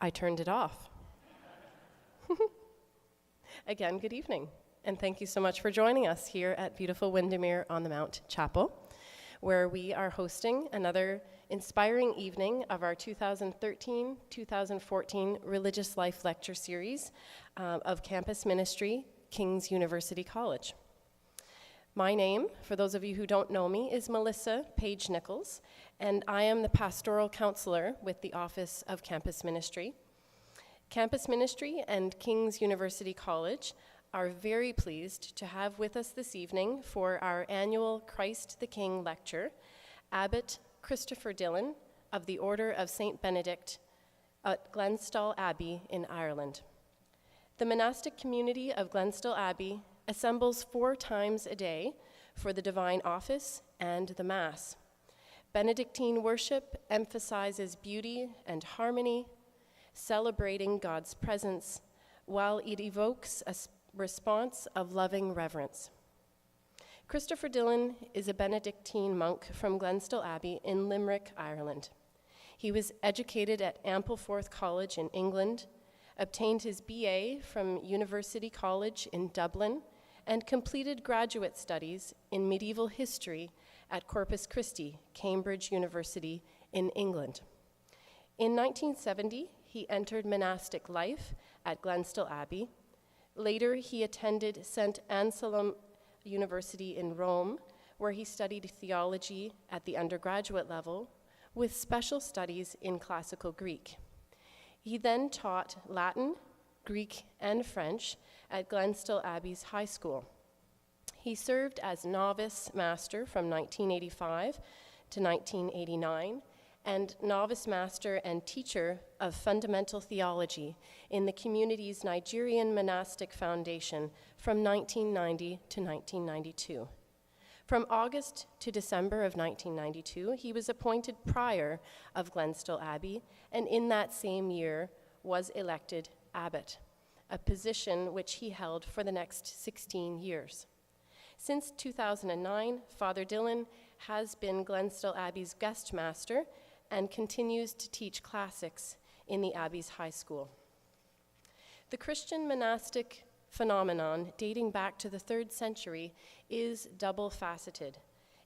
I turned it off. Again, good evening, and thank you so much for joining us here at beautiful Windermere on the Mount Chapel, where we are hosting another inspiring evening of our 2013-2014 Religious Life Lecture Series of Campus Ministry, King's University College. My name, for those of you who don't know me, is Melissa Page Nichols, and I am the pastoral counselor with the Office of Campus Ministry. Campus Ministry and King's University College are very pleased to have with us this evening for our annual Christ the King lecture, Abbot Christopher Dillon of the Order of St Benedict at Glenstal Abbey in Ireland. The monastic community of Glenstal Abbey assembles 4 times a day for the divine office and the Mass. Benedictine worship emphasizes beauty and harmony, celebrating God's presence, while it evokes a response of loving reverence. Christopher Dillon is a Benedictine monk from Glenstal Abbey in Limerick, Ireland. He was educated at Ampleforth College in England, obtained his BA from University College in Dublin, and completed graduate studies in medieval history at Corpus Christi, Cambridge University in England. In 1970, he entered monastic life at Glenstal Abbey. Later, he attended St. Anselm University in Rome, where he studied theology at the undergraduate level with special studies in classical Greek. He then taught Latin, Greek, and French at Glenstal Abbey's high school. He served as novice master from 1985 to 1989, and novice master and teacher of fundamental theology in the community's Nigerian Monastic Foundation from 1990 to 1992. From August to December of 1992, he was appointed prior of Glenstal Abbey, and in that same year was elected abbot, a position which he held for the next 16 years. Since 2009, Father Dillon has been Glenstal Abbey's guest master and continues to teach classics in the Abbey's high school. The Christian monastic phenomenon dating back to the 3rd century is double-faceted.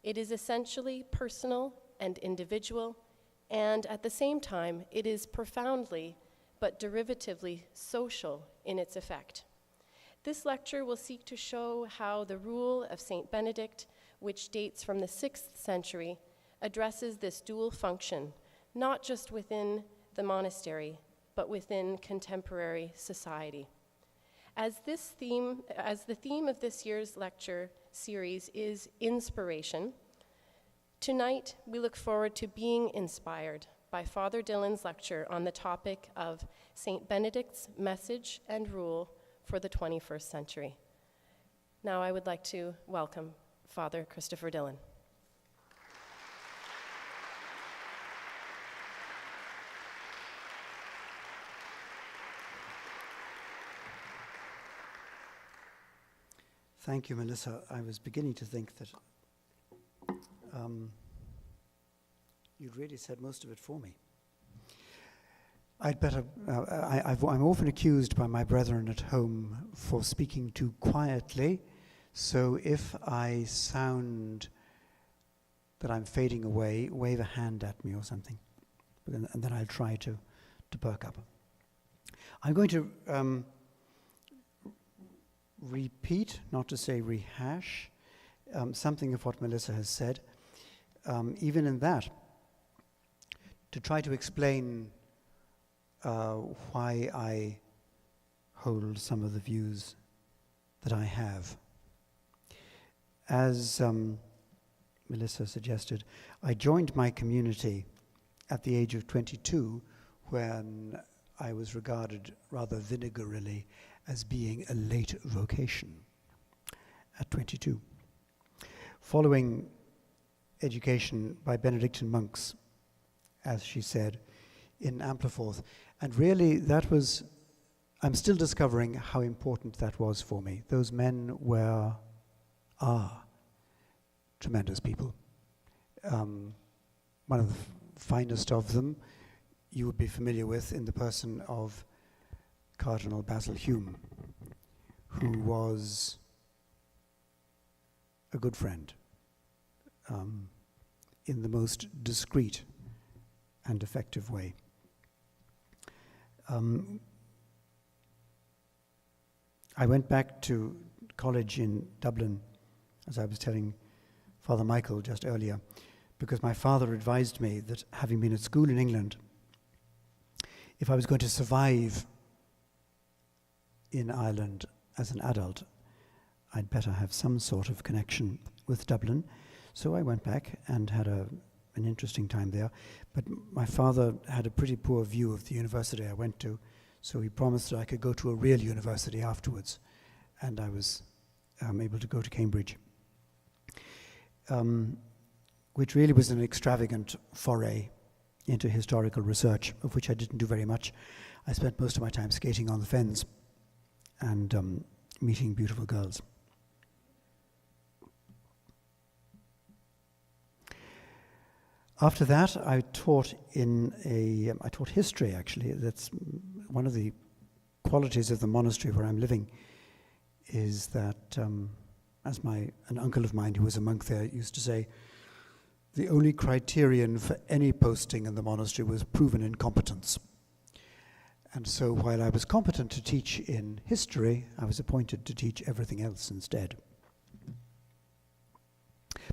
It is essentially personal and individual, and at the same time, it is profoundly but derivatively social in its effect. This lecture will seek to show how the Rule of St Benedict, which dates from the 6th century, addresses this dual function, not just within the monastery, but within contemporary society. As the theme of this year's lecture series is inspiration, tonight we look forward to being inspired by Father Dillon's lecture on the topic of St. Benedict's message and rule for the 21st century. Now I would like to welcome Father Christopher Dillon. Thank you, Melissa. I was beginning to think that you'd really said most of it for me. I'd better, I'm often accused by my brethren at home for speaking too quietly, so if I sound that I'm fading away, wave a hand at me or something, and then I'll try to perk up. I'm going to repeat, not to say rehash, something of what Melissa has said, even in that, to try to explain why I hold some of the views that I have. As Melissa suggested, I joined my community at the age of 22 when I was regarded rather vinegarily as being a late vocation at 22. Following education by Benedictine monks, as she said, in Ampleforth. And really that was, I'm still discovering how important that was for me. Those men are tremendous people. One of the finest of them you would be familiar with in the person of Cardinal Basil Hume, who was a good friend in the most discreet and effective way. I went back to college in Dublin, as I was telling Father Michael just earlier, because my father advised me that, having been at school in England, if I was going to survive in Ireland as an adult, I'd better have some sort of connection with Dublin. So I went back and had an interesting time there. But my father had a pretty poor view of the university I went to, so he promised that I could go to a real university afterwards, and I was able to go to Cambridge, which really was an extravagant foray into historical research, of which I didn't do very much. I spent most of my time skating on the fens and meeting beautiful girls. After that, I taught history, actually. That's one of the qualities of the monastery where I'm living, is that, as an uncle of mine who was a monk there used to say, the only criterion for any posting in the monastery was proven incompetence. And so while I was competent to teach in history, I was appointed to teach everything else instead.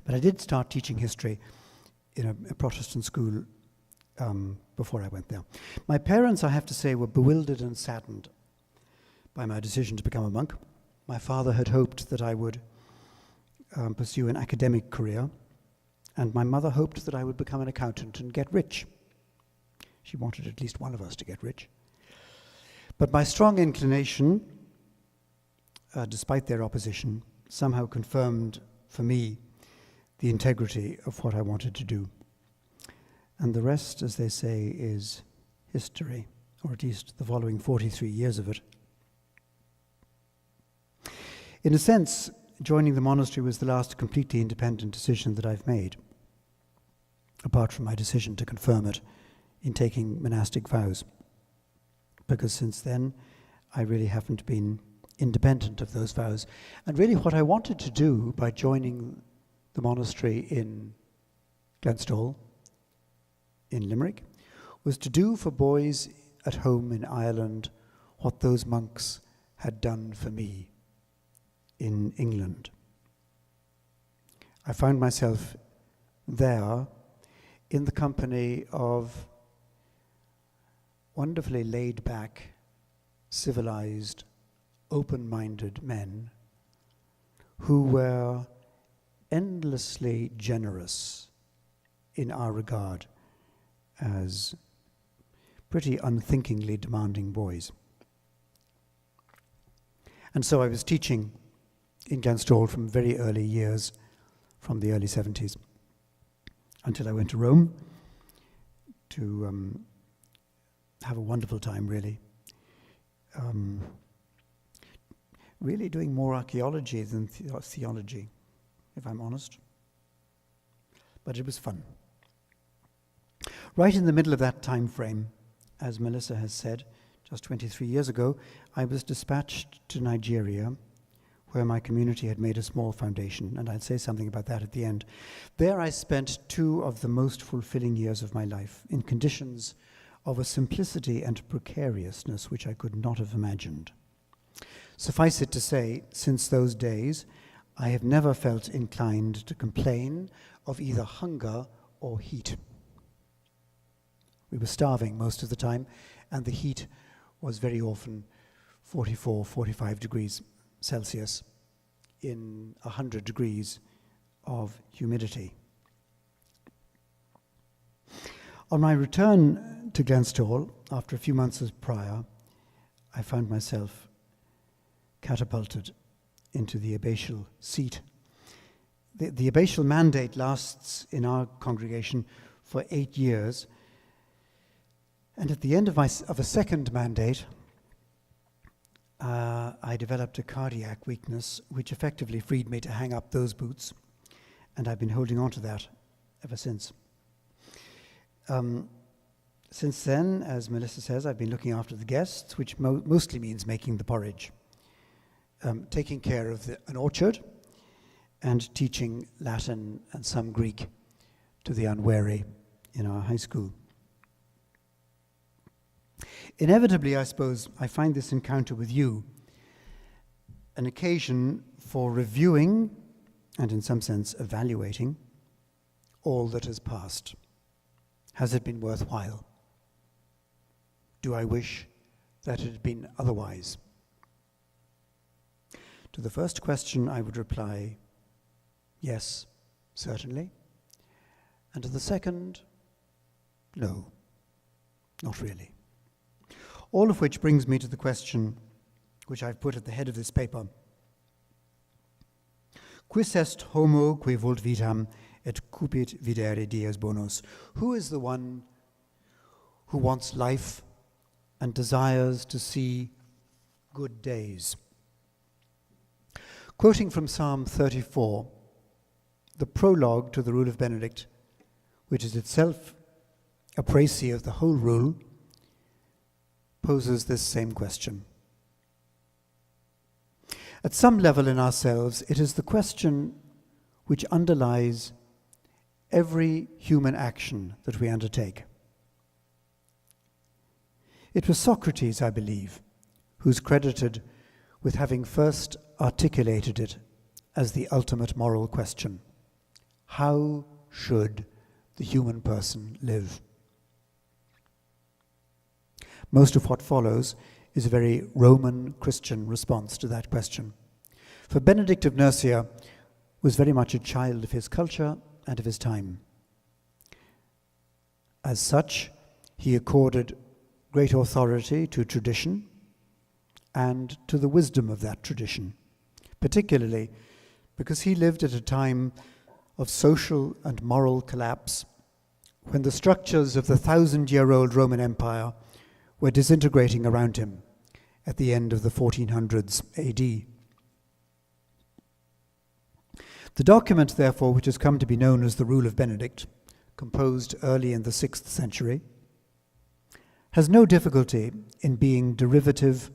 But I did start teaching history in a Protestant school before I went there. My parents, I have to say, were bewildered and saddened by my decision to become a monk. My father had hoped that I would pursue an academic career, and my mother hoped that I would become an accountant and get rich. She wanted at least one of us to get rich. But my strong inclination, despite their opposition, somehow confirmed for me the integrity of what I wanted to do. And the rest, as they say, is history, or at least the following 43 years of it. In a sense, joining the monastery was the last completely independent decision that I've made, apart from my decision to confirm it in taking monastic vows, because since then I really haven't been independent of those vows. And really what I wanted to do by joining the monastery in Glenstall, in Limerick, was to do for boys at home in Ireland what those monks had done for me in England. I found myself there in the company of wonderfully laid-back, civilized, open-minded men who were endlessly generous in our regard as pretty unthinkingly demanding boys. And so I was teaching in Glenstall from very early years, from the early 70s, until I went to Rome to have a wonderful time, really. Really doing more archaeology than theology, if I'm honest. But it was fun. Right in the middle of that time frame, as Melissa has said, just 23 years ago, I was dispatched to Nigeria, where my community had made a small foundation, and I'll say something about that at the end. There I spent 2 of the most fulfilling years of my life, in conditions of a simplicity and precariousness which I could not have imagined. Suffice it to say, since those days, I have never felt inclined to complain of either hunger or heat. We were starving most of the time, and the heat was very often 44, 45 degrees Celsius in 100 degrees of humidity. On my return to Glenstall, after a few months as prior, I found myself catapulted into the abbatial seat. The abbatial mandate lasts in our congregation for 8 years, and at the end of a second mandate, I developed a cardiac weakness, which effectively freed me to hang up those boots, and I've been holding on to that ever since. Since then, as Melissa says, I've been looking after the guests, which mostly means making the porridge, taking care of an orchard, and teaching Latin and some Greek to the unwary in our high school. Inevitably, I suppose, I find this encounter with you an occasion for reviewing and, in some sense, evaluating all that has passed. Has it been worthwhile? Do I wish that it had been otherwise? To the first question, I would reply, yes, certainly. And to the second, no, not really. All of which brings me to the question which I've put at the head of this paper. Quis est homo qui vult vitam et cupit videre dies bonus? Who is the one who wants life and desires to see good days? Quoting from Psalm 34, the prologue to the Rule of Benedict, which is itself a précis of the whole rule, poses this same question. At some level in ourselves, it is the question which underlies every human action that we undertake. It was Socrates, I believe, who's credited with having first articulated it as the ultimate moral question. How should the human person live? Most of what follows is a very Roman Christian response to that question. For Benedict of Nursia was very much a child of his culture and of his time. As such, he accorded great authority to tradition and to the wisdom of that tradition, particularly because he lived at a time of social and moral collapse when the structures of the 1,000-year-old Roman Empire were disintegrating around him at the end of the 1400s AD. The document, therefore, which has come to be known as the Rule of Benedict, composed early in the 6th century, has no difficulty in being derivative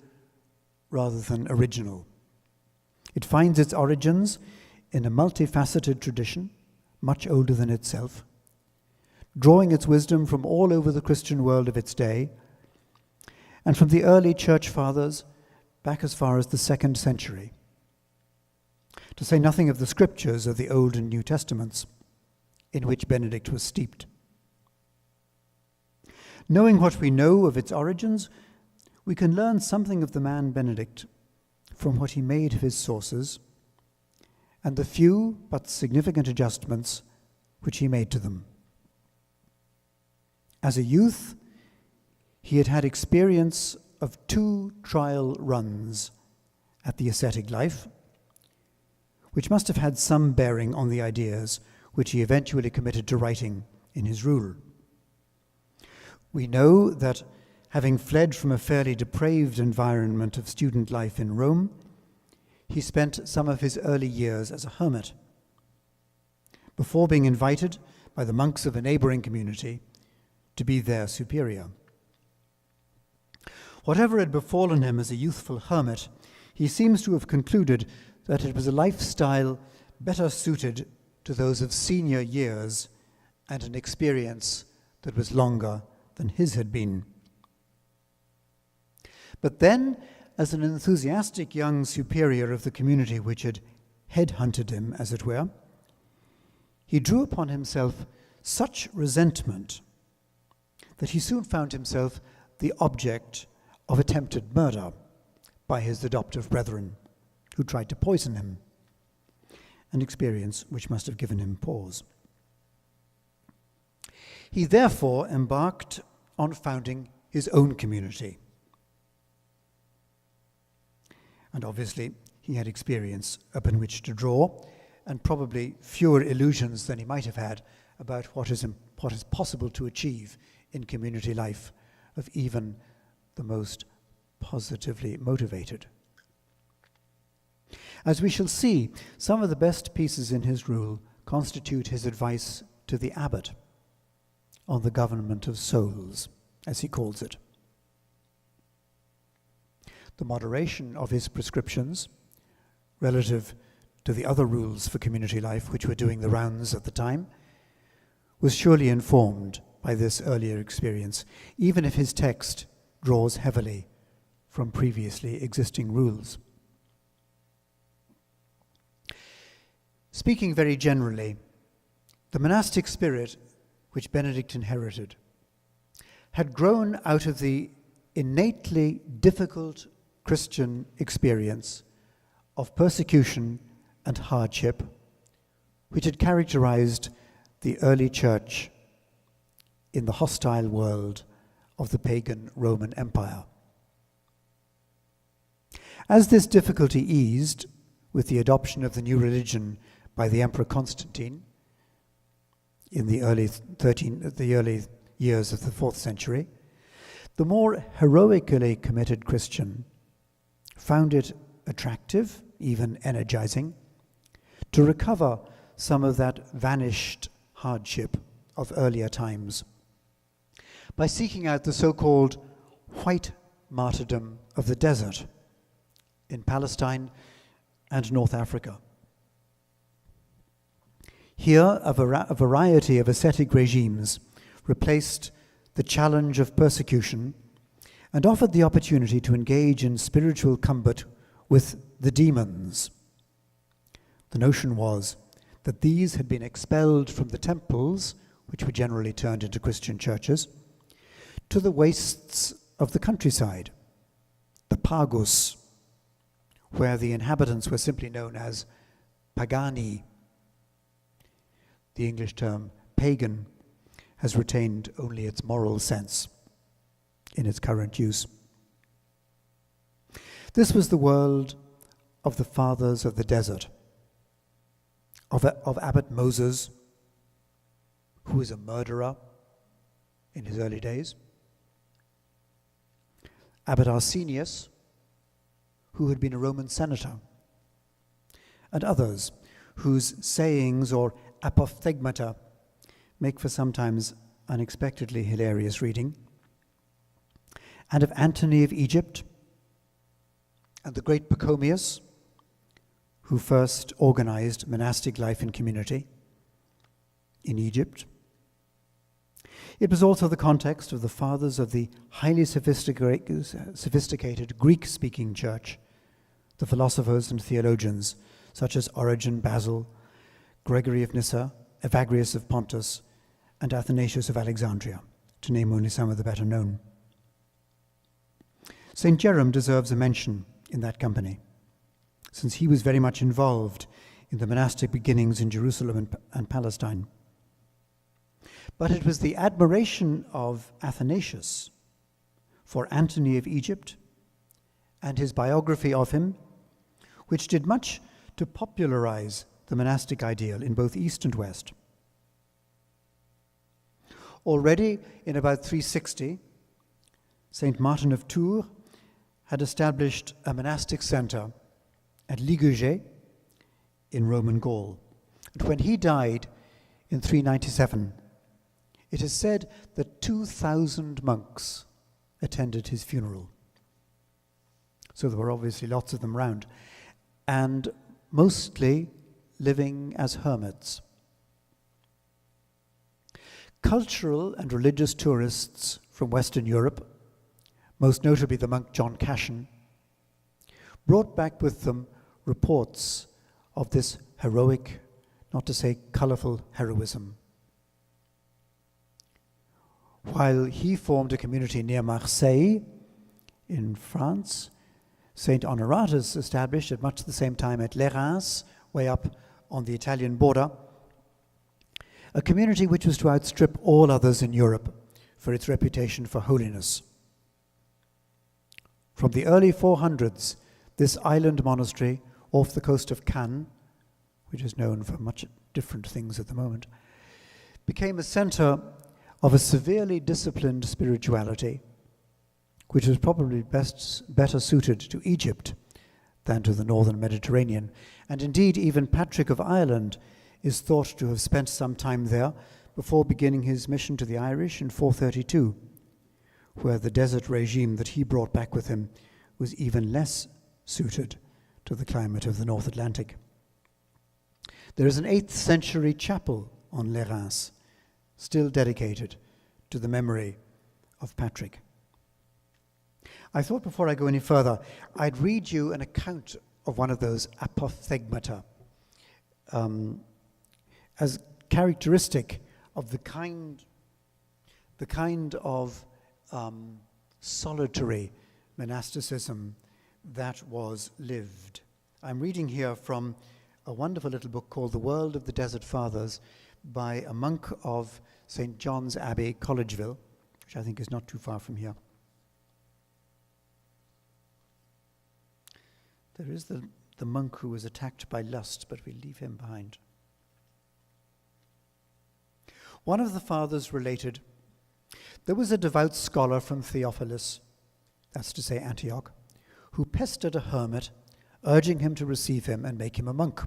rather than original. It finds its origins in a multifaceted tradition, much older than itself, drawing its wisdom from all over the Christian world of its day, and from the early church fathers back as far as the 2nd century, to say nothing of the scriptures of the Old and New Testaments, in which Benedict was steeped. Knowing what we know of its origins, we can learn something of the man Benedict from what he made of his sources and the few but significant adjustments which he made to them. As a youth, he had had experience of 2 trial runs at the ascetic life, which must have had some bearing on the ideas which he eventually committed to writing in his rule. We know that, having fled from a fairly depraved environment of student life in Rome, he spent some of his early years as a hermit, before being invited by the monks of a neighboring community to be their superior. Whatever had befallen him as a youthful hermit, he seems to have concluded that it was a lifestyle better suited to those of senior years and an experience that was longer than his had been. But then, as an enthusiastic young superior of the community which had headhunted him, as it were, he drew upon himself such resentment that he soon found himself the object of attempted murder by his adoptive brethren, who tried to poison him, an experience which must have given him pause. He therefore embarked on founding his own community. And obviously, he had experience upon which to draw, and probably fewer illusions than he might have had about what is possible to achieve in community life of even the most positively motivated. As we shall see, some of the best pieces in his rule constitute his advice to the abbot on the government of souls. as he calls it. The moderation of his prescriptions relative to the other rules for community life which were doing the rounds at the time was surely informed by this earlier experience, even if his text draws heavily from previously existing rules. Speaking very generally, the monastic spirit which Benedict inherited had grown out of the innately difficult Christian experience of persecution and hardship which had characterized the early church in the hostile world of the pagan Roman Empire. As this difficulty eased with the adoption of the new religion by the Emperor Constantine in the early years of the 4th century, the more heroically committed Christian found it attractive, even energizing, to recover some of that vanished hardship of earlier times by seeking out the so-called white martyrdom of the desert in Palestine and North Africa. Here, a variety of ascetic regimes replaced the challenge of persecution and offered the opportunity to engage in spiritual combat with the demons. The notion was that these had been expelled from the temples, which were generally turned into Christian churches, to the wastes of the countryside, the pagus, where the inhabitants were simply known as pagani. The English term pagan has retained only its moral sense in its current use. This was the world of the fathers of the desert, of Abbot Moses, who was a murderer in his early days, Abbot Arsenius, who had been a Roman senator, and others whose sayings or apophthegmata make for sometimes unexpectedly hilarious reading, and of Antony of Egypt, and the great Pachomius, who first organized monastic life and community in Egypt. It was also the context of the fathers of the highly sophisticated Greek-speaking church, the philosophers and theologians such as Origen, Basil, Gregory of Nyssa, Evagrius of Pontus, and Athanasius of Alexandria, to name only some of the better known. St. Jerome deserves a mention in that company, since he was very much involved in the monastic beginnings in Jerusalem and Palestine. But it was the admiration of Athanasius for Antony of Egypt and his biography of him which did much to popularize the monastic ideal in both East and West. Already in about 360, St. Martin of Tours had established a monastic center at Ligugé in Roman Gaul. And when he died in 397, it is said that 2,000 monks attended his funeral. So there were obviously lots of them round, and mostly living as hermits. Cultural and religious tourists from Western Europe, most notably the monk John Cassian, brought back with them reports of this heroic, not to say colorful, heroism. While he formed a community near Marseille in France, St. Honoratus established at much the same time at Les Reims, way up on the Italian border, a community which was to outstrip all others in Europe for its reputation for holiness. From the early 400s, this island monastery off the coast of Cannes, which is known for much different things at the moment, became a center of a severely disciplined spirituality, which was probably better suited to Egypt than to the northern Mediterranean. And indeed, even Patrick of Ireland is thought to have spent some time there before beginning his mission to the Irish in 432, where the desert regime that he brought back with him was even less suited to the climate of the North Atlantic. There is an 8th century chapel on Les Reims, still dedicated to the memory of Patrick. I thought before I go any further, I'd read you an account of one of those apophthegmata, as characteristic of the kind of solitary monasticism that was lived. I'm reading here from a wonderful little book called The World of the Desert Fathers by a monk of St. John's Abbey, Collegeville, which I think is not too far from here. There is the monk who was attacked by lust, but we leave him behind. One of the fathers related, there was a devout scholar from Theophilus, that's to say Antioch, who pestered a hermit, urging him to receive him and make him a monk.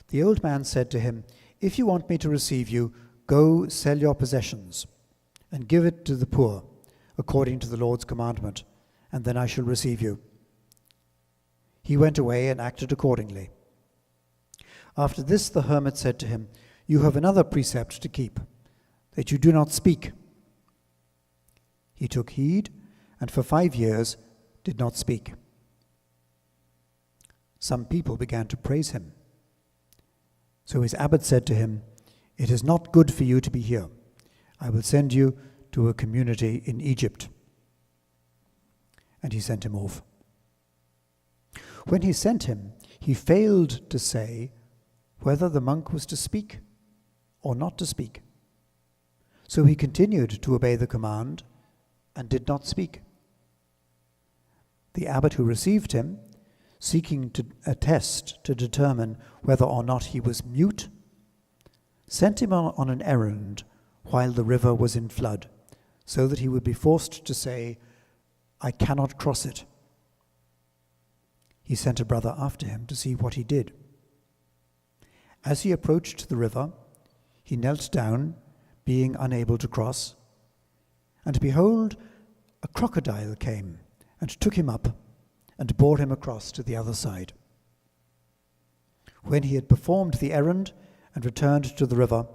The old man said to him, "If you want me to receive you, go sell your possessions and give it to the poor, according to the Lord's commandment, and then I shall receive you." He went away and acted accordingly. After this, the hermit said to him, "You have another precept to keep, that you do not speak." He took heed, and for 5 years did not speak. Some people began to praise him. So his abbot said to him, "It is not good for you to be here. I will send you to a community in Egypt." And he sent him off. When he sent him, he failed to say whether the monk was to speak or not to speak. So he continued to obey the command and did not speak. The abbot who received him, seeking to attest to determine whether or not he was mute, sent him on an errand while the river was in flood, so that he would be forced to say, "I cannot cross it." He sent a brother after him to see what he did. As he approached the river, he knelt down, being unable to cross, and behold, a crocodile came and took him up and bore him across to the other side. When he had performed the errand and returned to the river,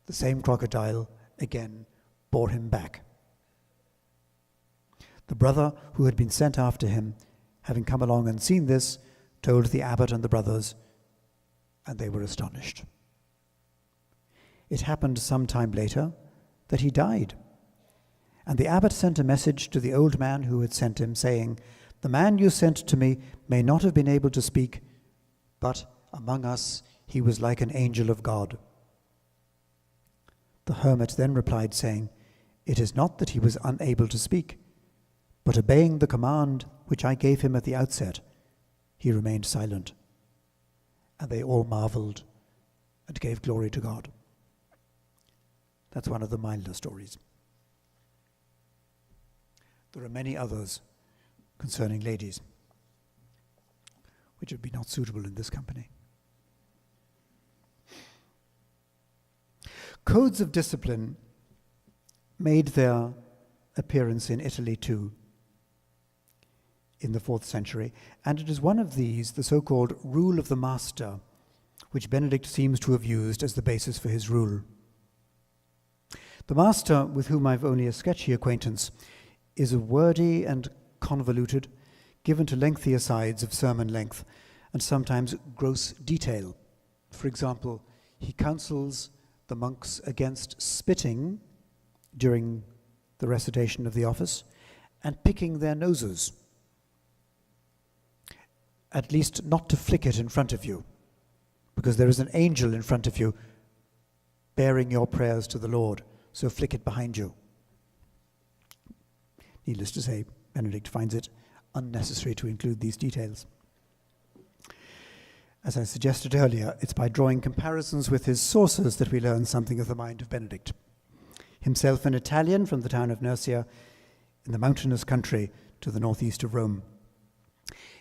the same crocodile again bore him back. The brother who had been sent after him, having come along and seen this, told the abbot and the brothers, and they were astonished. It happened some time later that he died. And the abbot sent a message to the old man who had sent him, saying, "The man you sent to me may not have been able to speak, but among us he was like an angel of God." The hermit then replied, saying, "It is not that he was unable to speak, but obeying the command which I gave him at the outset, he remained silent." And they all marveled and gave glory to God. That's one of the milder stories. There are many others concerning ladies, which would be not suitable in this company. Codes of discipline made their appearance in Italy too, in the 4th century, and it is one of these, the so-called Rule of the Master, which Benedict seems to have used as the basis for his rule. The master, with whom I've only a sketchy acquaintance, is wordy and convoluted, given to lengthy asides of sermon length, and sometimes gross detail. For example, he counsels the monks against spitting during the recitation of the office and picking their noses. At least not to flick it in front of you, because there is an angel in front of you bearing your prayers to the Lord, so flick it behind you. Needless to say, Benedict finds it unnecessary to include these details. As I suggested earlier, it's by drawing comparisons with his sources that we learn something of the mind of Benedict. Himself an Italian from the town of Nursia in the mountainous country to the northeast of Rome.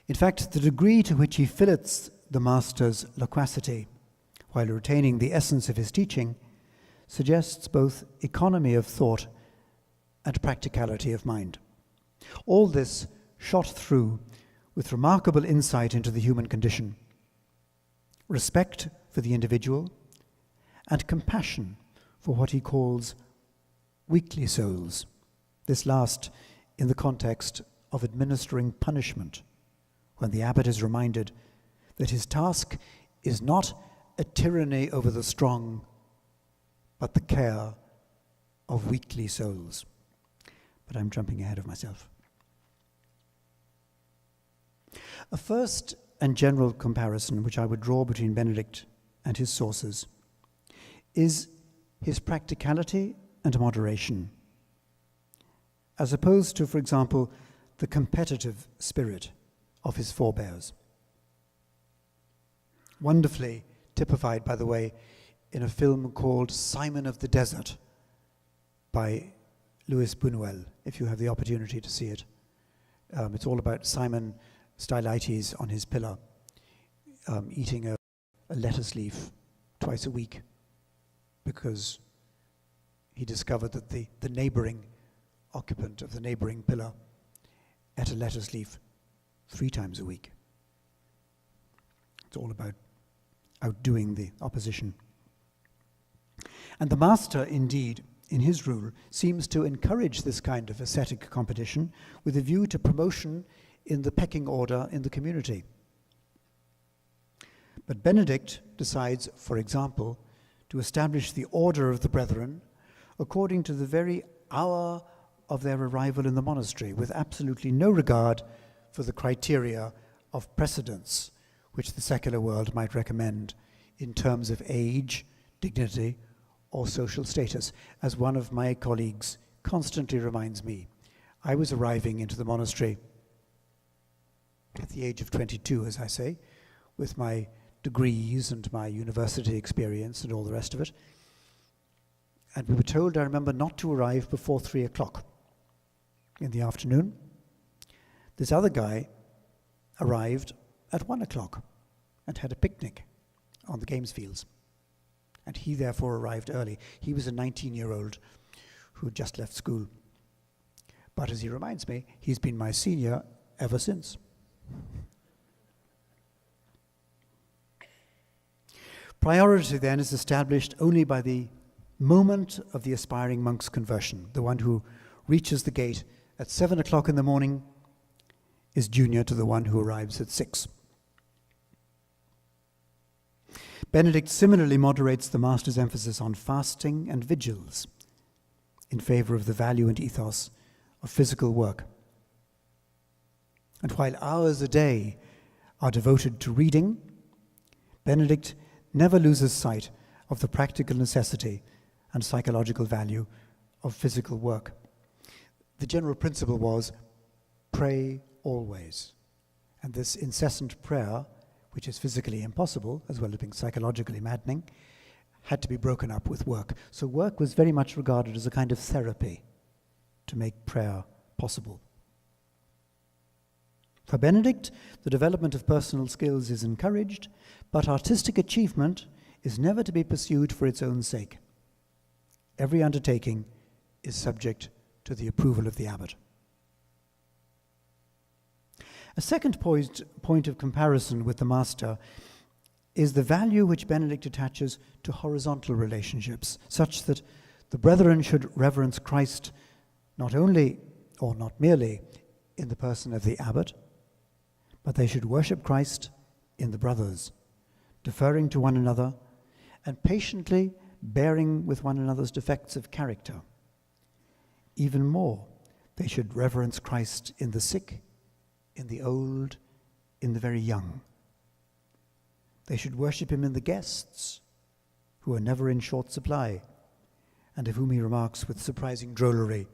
In fact, the degree to which he fillets the master's loquacity while retaining the essence of his teaching suggests both economy of thought and practicality of mind. All this shot through with remarkable insight into the human condition, respect for the individual, and compassion for what he calls weakly souls, this last in the context of administering punishment, when the abbot is reminded that his task is not a tyranny over the strong, but the care of weakly souls. But I'm jumping ahead of myself. A first and general comparison which I would draw between Benedict and his sources is his practicality and moderation, as opposed to, for example, the competitive spirit of his forebears. Wonderfully typified, by the way, in a film called Simon of the Desert by Luis Buñuel, if you have the opportunity to see it. It's all about Simon Stylites on his pillar, eating a lettuce leaf twice a week because he discovered that the neighboring occupant of the neighboring pillar ate a lettuce leaf 3 times a week. It's all about outdoing the opposition. And the master, indeed, in his rule, seems to encourage this kind of ascetic competition with a view to promotion in the pecking order in the community. But Benedict decides, for example, to establish the order of the brethren according to the very hour of their arrival in the monastery, with absolutely no regard for the criteria of precedence which the secular world might recommend in terms of age, dignity, or social status. As one of my colleagues constantly reminds me, I was arriving into the monastery at the age of 22, as I say, with my degrees and my university experience and all the rest of it. And we were told, I remember, not to arrive before 3 o'clock in the afternoon. This other guy arrived at 1 o'clock and had a picnic on the games fields. And he therefore arrived early. He was a 19-year-old who had just left school. But as he reminds me, he's been my senior ever since. Priority then is established only by the moment of the aspiring monk's conversion. The one who reaches the gate at 7 o'clock in the morning is junior to the one who arrives at 6. Benedict similarly moderates the master's emphasis on fasting and vigils in favor of the value and ethos of physical work. And while hours a day are devoted to reading, Benedict never loses sight of the practical necessity and psychological value of physical work. The general principle was, pray always. And this incessant prayer, which is physically impossible, as well as being psychologically maddening, had to be broken up with work. So work was very much regarded as a kind of therapy to make prayer possible. For Benedict, the development of personal skills is encouraged, but artistic achievement is never to be pursued for its own sake. Every undertaking is subject to the approval of the abbot. A second point of comparison with the master is the value which Benedict attaches to horizontal relationships, such that the brethren should reverence Christ not only, or not merely, in the person of the abbot, but they should worship Christ in the brothers, deferring to one another and patiently bearing with one another's defects of character. Even more, they should reverence Christ in the sick, in the old, in the very young. They should worship him in the guests, who are never in short supply, and of whom he remarks with surprising drollery,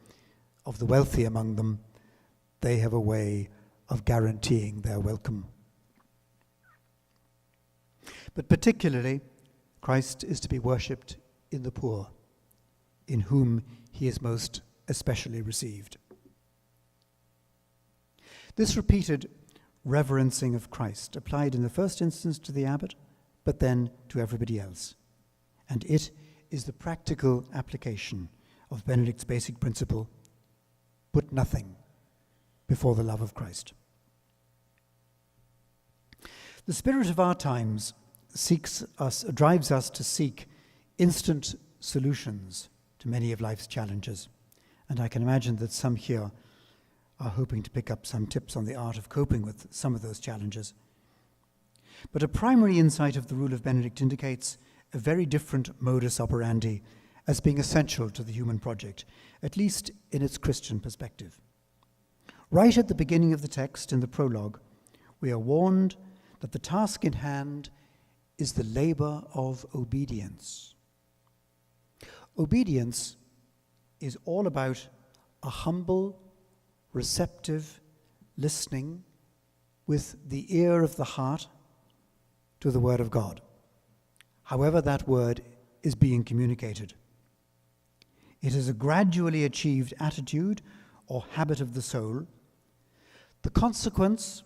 of the wealthy among them, they have a way of guaranteeing their welcome. But particularly, Christ is to be worshipped in the poor, in whom he is most especially received. This repeated reverencing of Christ applied in the first instance to the abbot, but then to everybody else. And it is the practical application of Benedict's basic principle: put nothing before the love of Christ. The spirit of our times drives us to seek instant solutions to many of life's challenges. And I can imagine that some here are hoping to pick up some tips on the art of coping with some of those challenges. But a primary insight of the Rule of Benedict indicates a very different modus operandi as being essential to the human project, at least in its Christian perspective. Right at the beginning of the text, in the prologue, we are warned that the task in hand is the labor of obedience. Obedience is all about a humble, receptive listening with the ear of the heart to the word of God, however that word is being communicated. It is a gradually achieved attitude or habit of the soul, the consequence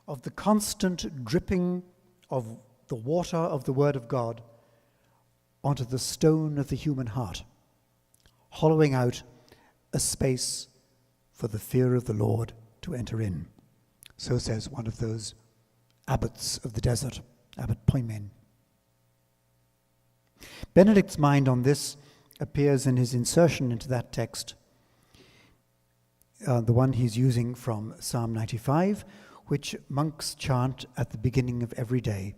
of the constant dripping of the water of the word of God onto the stone of the human heart, hollowing out a space for the fear of the Lord to enter in. So says one of those abbots of the desert, Abbot Poimen. Benedict's mind on this appears in his insertion into that text, the one he's using from Psalm 95, which monks chant at the beginning of every day.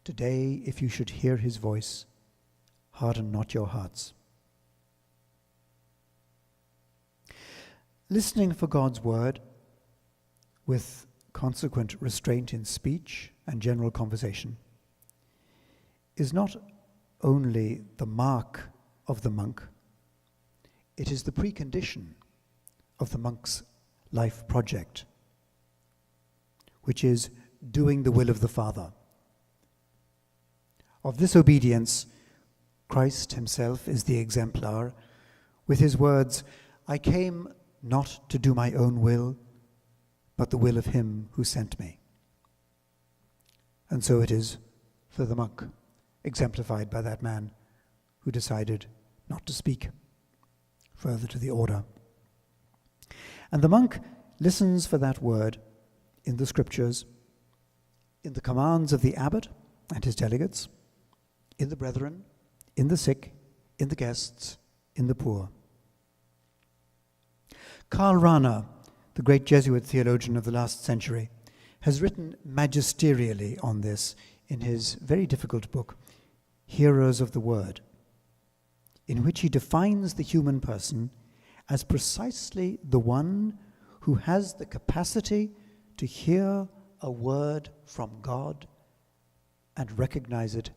Today, if you should hear his voice, harden not your hearts. Listening for God's word with consequent restraint in speech and general conversation is not only the mark of the monk, it is the precondition of the monk's life project, which is doing the will of the Father. Of this obedience, Christ himself is the exemplar, with his words, "I came not to do my own will, but the will of him who sent me." And so it is for the monk, exemplified by that man who decided not to speak further to the order. And the monk listens for that word in the scriptures, in the commands of the abbot and his delegates, in the brethren, in the sick, in the guests, in the poor. Karl Rahner, the great Jesuit theologian of the last century, has written magisterially on this in his very difficult book, Hearers of the Word, in which he defines the human person as precisely the one who has the capacity to hear a word from God and recognize it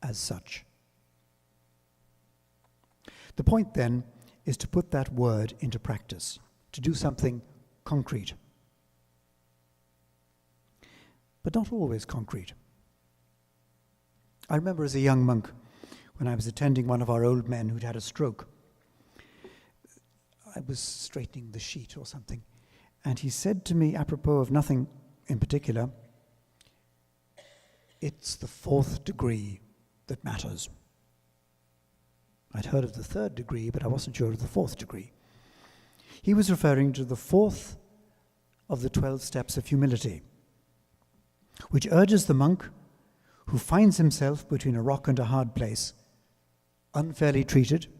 as such. The point then is to put that word into practice, to do something concrete. But not always concrete. I remember as a young monk, when I was attending one of our old men who'd had a stroke, I was straightening the sheet or something, and he said to me, apropos of nothing in particular, "It's the 4th degree that matters." I'd heard of the 3rd degree, but I wasn't sure of the 4th degree. He was referring to the 4th of the 12 steps of humility, which urges the monk who finds himself between a rock and a hard place, unfairly treated,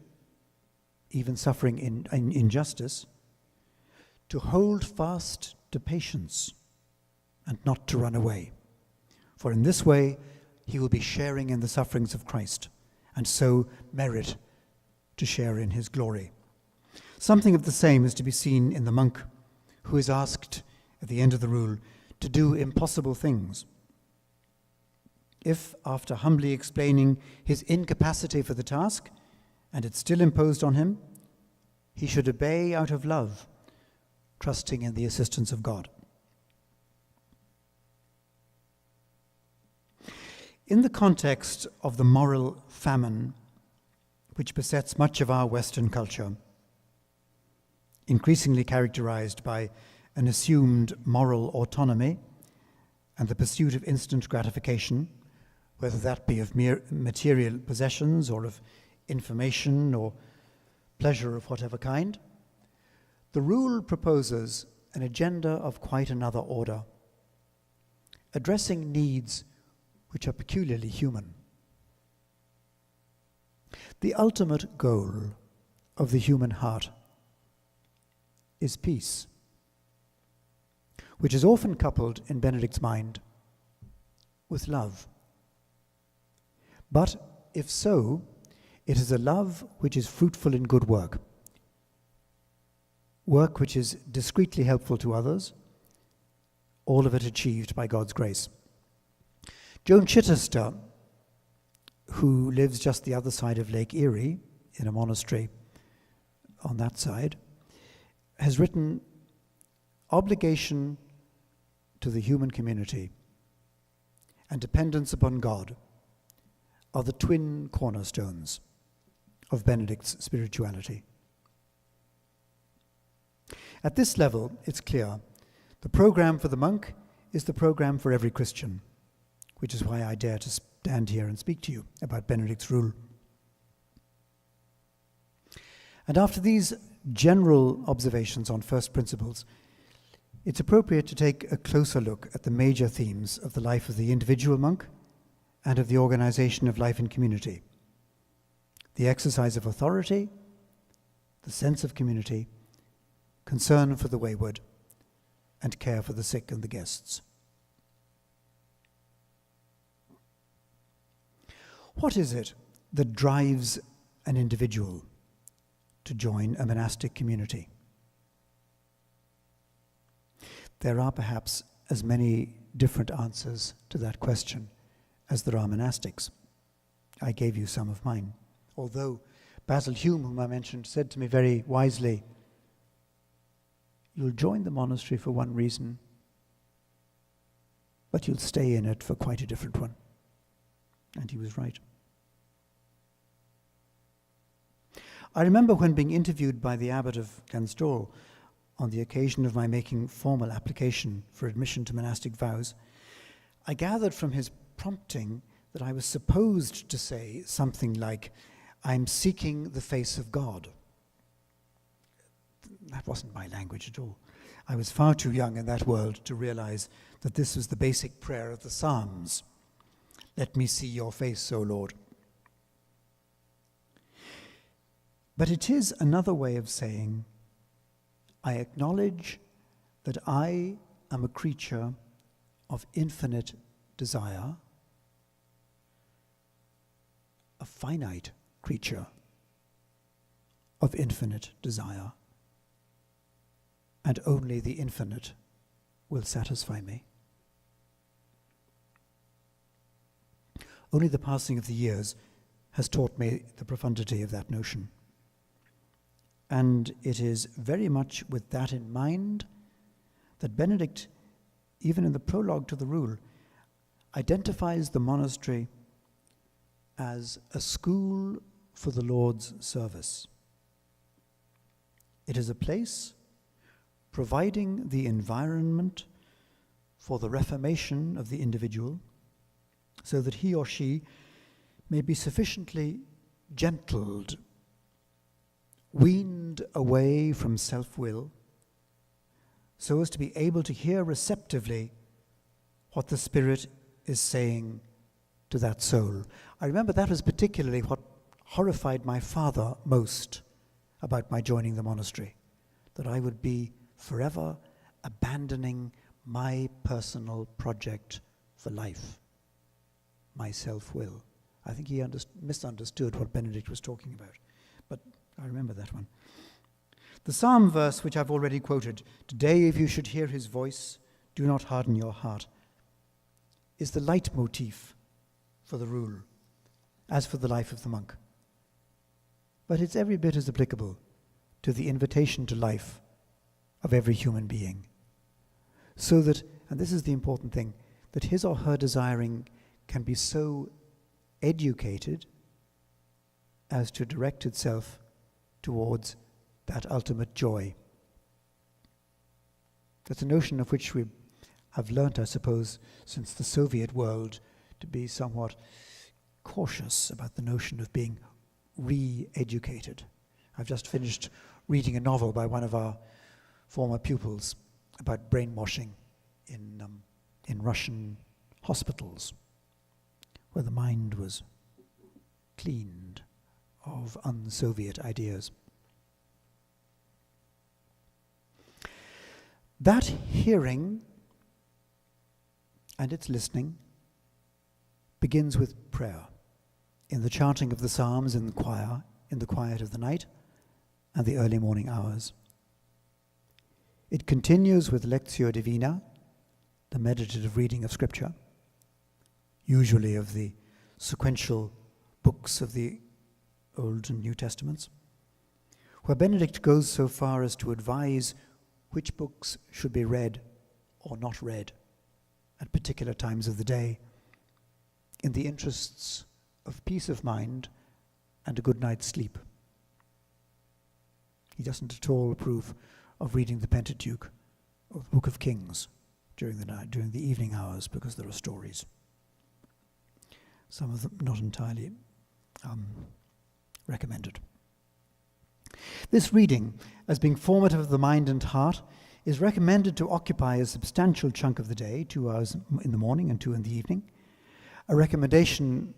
even suffering in injustice, to hold fast to patience and not to run away. For in this way, he will be sharing in the sufferings of Christ, and so merit to share in his glory. Something of the same is to be seen in the monk who is asked at the end of the rule to do impossible things. If, after humbly explaining his incapacity for the task, and it's still imposed on him, he should obey out of love, trusting in the assistance of God. In the context of the moral famine which besets much of our Western culture, increasingly characterized by an assumed moral autonomy and the pursuit of instant gratification, whether that be of mere material possessions or of information or pleasure of whatever kind. The rule proposes an agenda of quite another order, addressing needs which are peculiarly human. The ultimate goal of the human heart is peace, which is often coupled in Benedict's mind with love. But if so, it is a love which is fruitful in good work, work which is discreetly helpful to others, all of it achieved by God's grace. Joan Chichester, who lives just the other side of Lake Erie, in a monastery on that side, has written, "Obligation to the human community and dependence upon God are the twin cornerstones of Benedict's spirituality." At this level, it's clear, the program for the monk is the program for every Christian, which is why I dare to stand here and speak to you about Benedict's rule. And after these general observations on first principles, it's appropriate to take a closer look at the major themes of the life of the individual monk and of the organization of life in community: the exercise of authority, the sense of community, concern for the wayward, and care for the sick and the guests. What is it that drives an individual to join a monastic community? There are perhaps as many different answers to that question as there are monastics. I gave you some of mine. Although Basil Hume, whom I mentioned, said to me very wisely, "You'll join the monastery for one reason, but you'll stay in it for quite a different one." And he was right. I remember when being interviewed by the abbot of Glanstow on the occasion of my making formal application for admission to monastic vows, I gathered from his prompting that I was supposed to say something like, "I'm seeking the face of God." That wasn't my language at all. I was far too young in that world to realize that this was the basic prayer of the Psalms. "Let me see your face, O Lord." But it is another way of saying, I acknowledge that I am a creature of infinite desire, a finite creature of infinite desire, and only the infinite will satisfy me. Only the passing of the years has taught me the profundity of that notion. And it is very much with that in mind that Benedict, even in the prologue to the rule, identifies the monastery as a school for the Lord's service. It is a place providing the environment for the reformation of the individual so that he or she may be sufficiently gentled, weaned away from self-will, so as to be able to hear receptively what the Spirit is saying to that soul. I remember that was particularly what horrified my father most about my joining the monastery, that I would be forever abandoning my personal project for life, my self-will. I think he misunderstood what Benedict was talking about, but I remember that one. The psalm verse, which I've already quoted, "Today if you should hear his voice, do not harden your heart," is the leitmotif for the rule, as for the life of the monk. But it's every bit as applicable to the invitation to life of every human being. So that, and this is the important thing, that his or her desiring can be so educated as to direct itself towards that ultimate joy. That's a notion of which we have learnt, I suppose, since the Soviet world, to be somewhat cautious about the notion of being re-educated. I've just finished reading a novel by one of our former pupils about brainwashing in Russian hospitals, where the mind was cleaned of un-Soviet ideas. That hearing and its listening begins with prayer, in the chanting of the psalms in the choir, in the quiet of the night and the early morning hours. It continues with Lectio Divina, the meditative reading of Scripture, usually of the sequential books of the Old and New Testaments, where Benedict goes so far as to advise which books should be read or not read at particular times of the day, in the interests of peace of mind and a good night's sleep. He doesn't at all approve of reading the Pentateuch or the Book of Kings during the night, during the evening hours, because there are stories. Some of them not entirely recommended. This reading, as being formative of the mind and heart, is recommended to occupy a substantial chunk of the day, 2 hours in the morning and 2 in the evening, a recommendation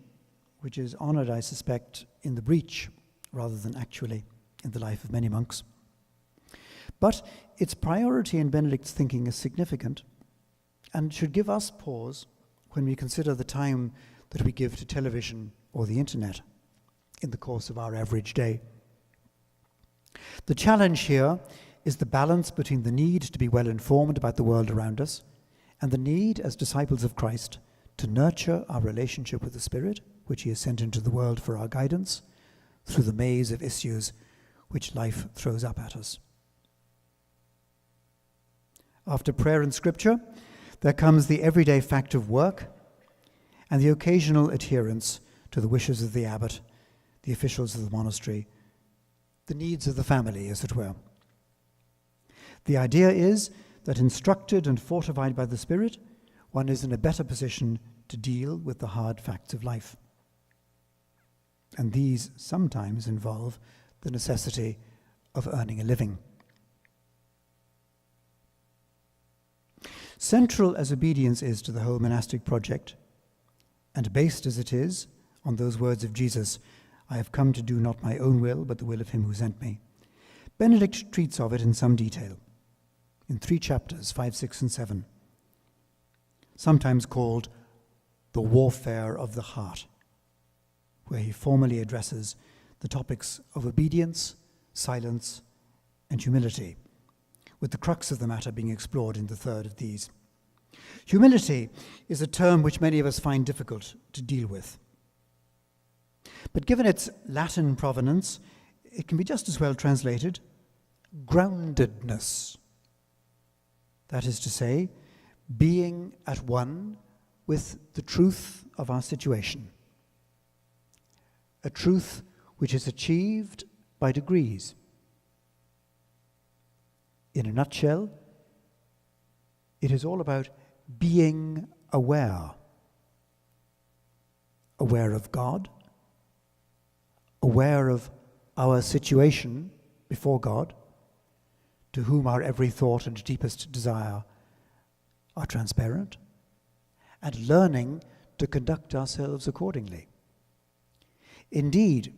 which is honored, I suspect, in the breach rather than actually in the life of many monks. But its priority in Benedict's thinking is significant and should give us pause when we consider the time that we give to television or the internet in the course of our average day. The challenge here is the balance between the need to be well informed about the world around us and the need, as disciples of Christ, to nurture our relationship with the Spirit, which He has sent into the world for our guidance, through the maze of issues which life throws up at us. After prayer and Scripture, there comes the everyday fact of work and the occasional adherence to the wishes of the abbot, the officials of the monastery, the needs of the family, as it were. The idea is that, instructed and fortified by the Spirit, one is in a better position to deal with the hard facts of life. And these sometimes involve the necessity of earning a living. Central as obedience is to the whole monastic project, and based as it is on those words of Jesus, "I have come to do not my own will, but the will of Him who sent me," Benedict treats of it in some detail, in 3 chapters, 5, 6, and 7, sometimes called the warfare of the heart, where he formally addresses the topics of obedience, silence, and humility, with the crux of the matter being explored in the third of these. Humility is a term which many of us find difficult to deal with. But given its Latin provenance, it can be just as well translated groundedness. That is to say, being at one with the truth of our situation. A truth which is achieved by degrees. In a nutshell, it is all about being aware. Aware of God, aware of our situation before God, to whom our every thought and deepest desire are transparent, and learning to conduct ourselves accordingly. Indeed,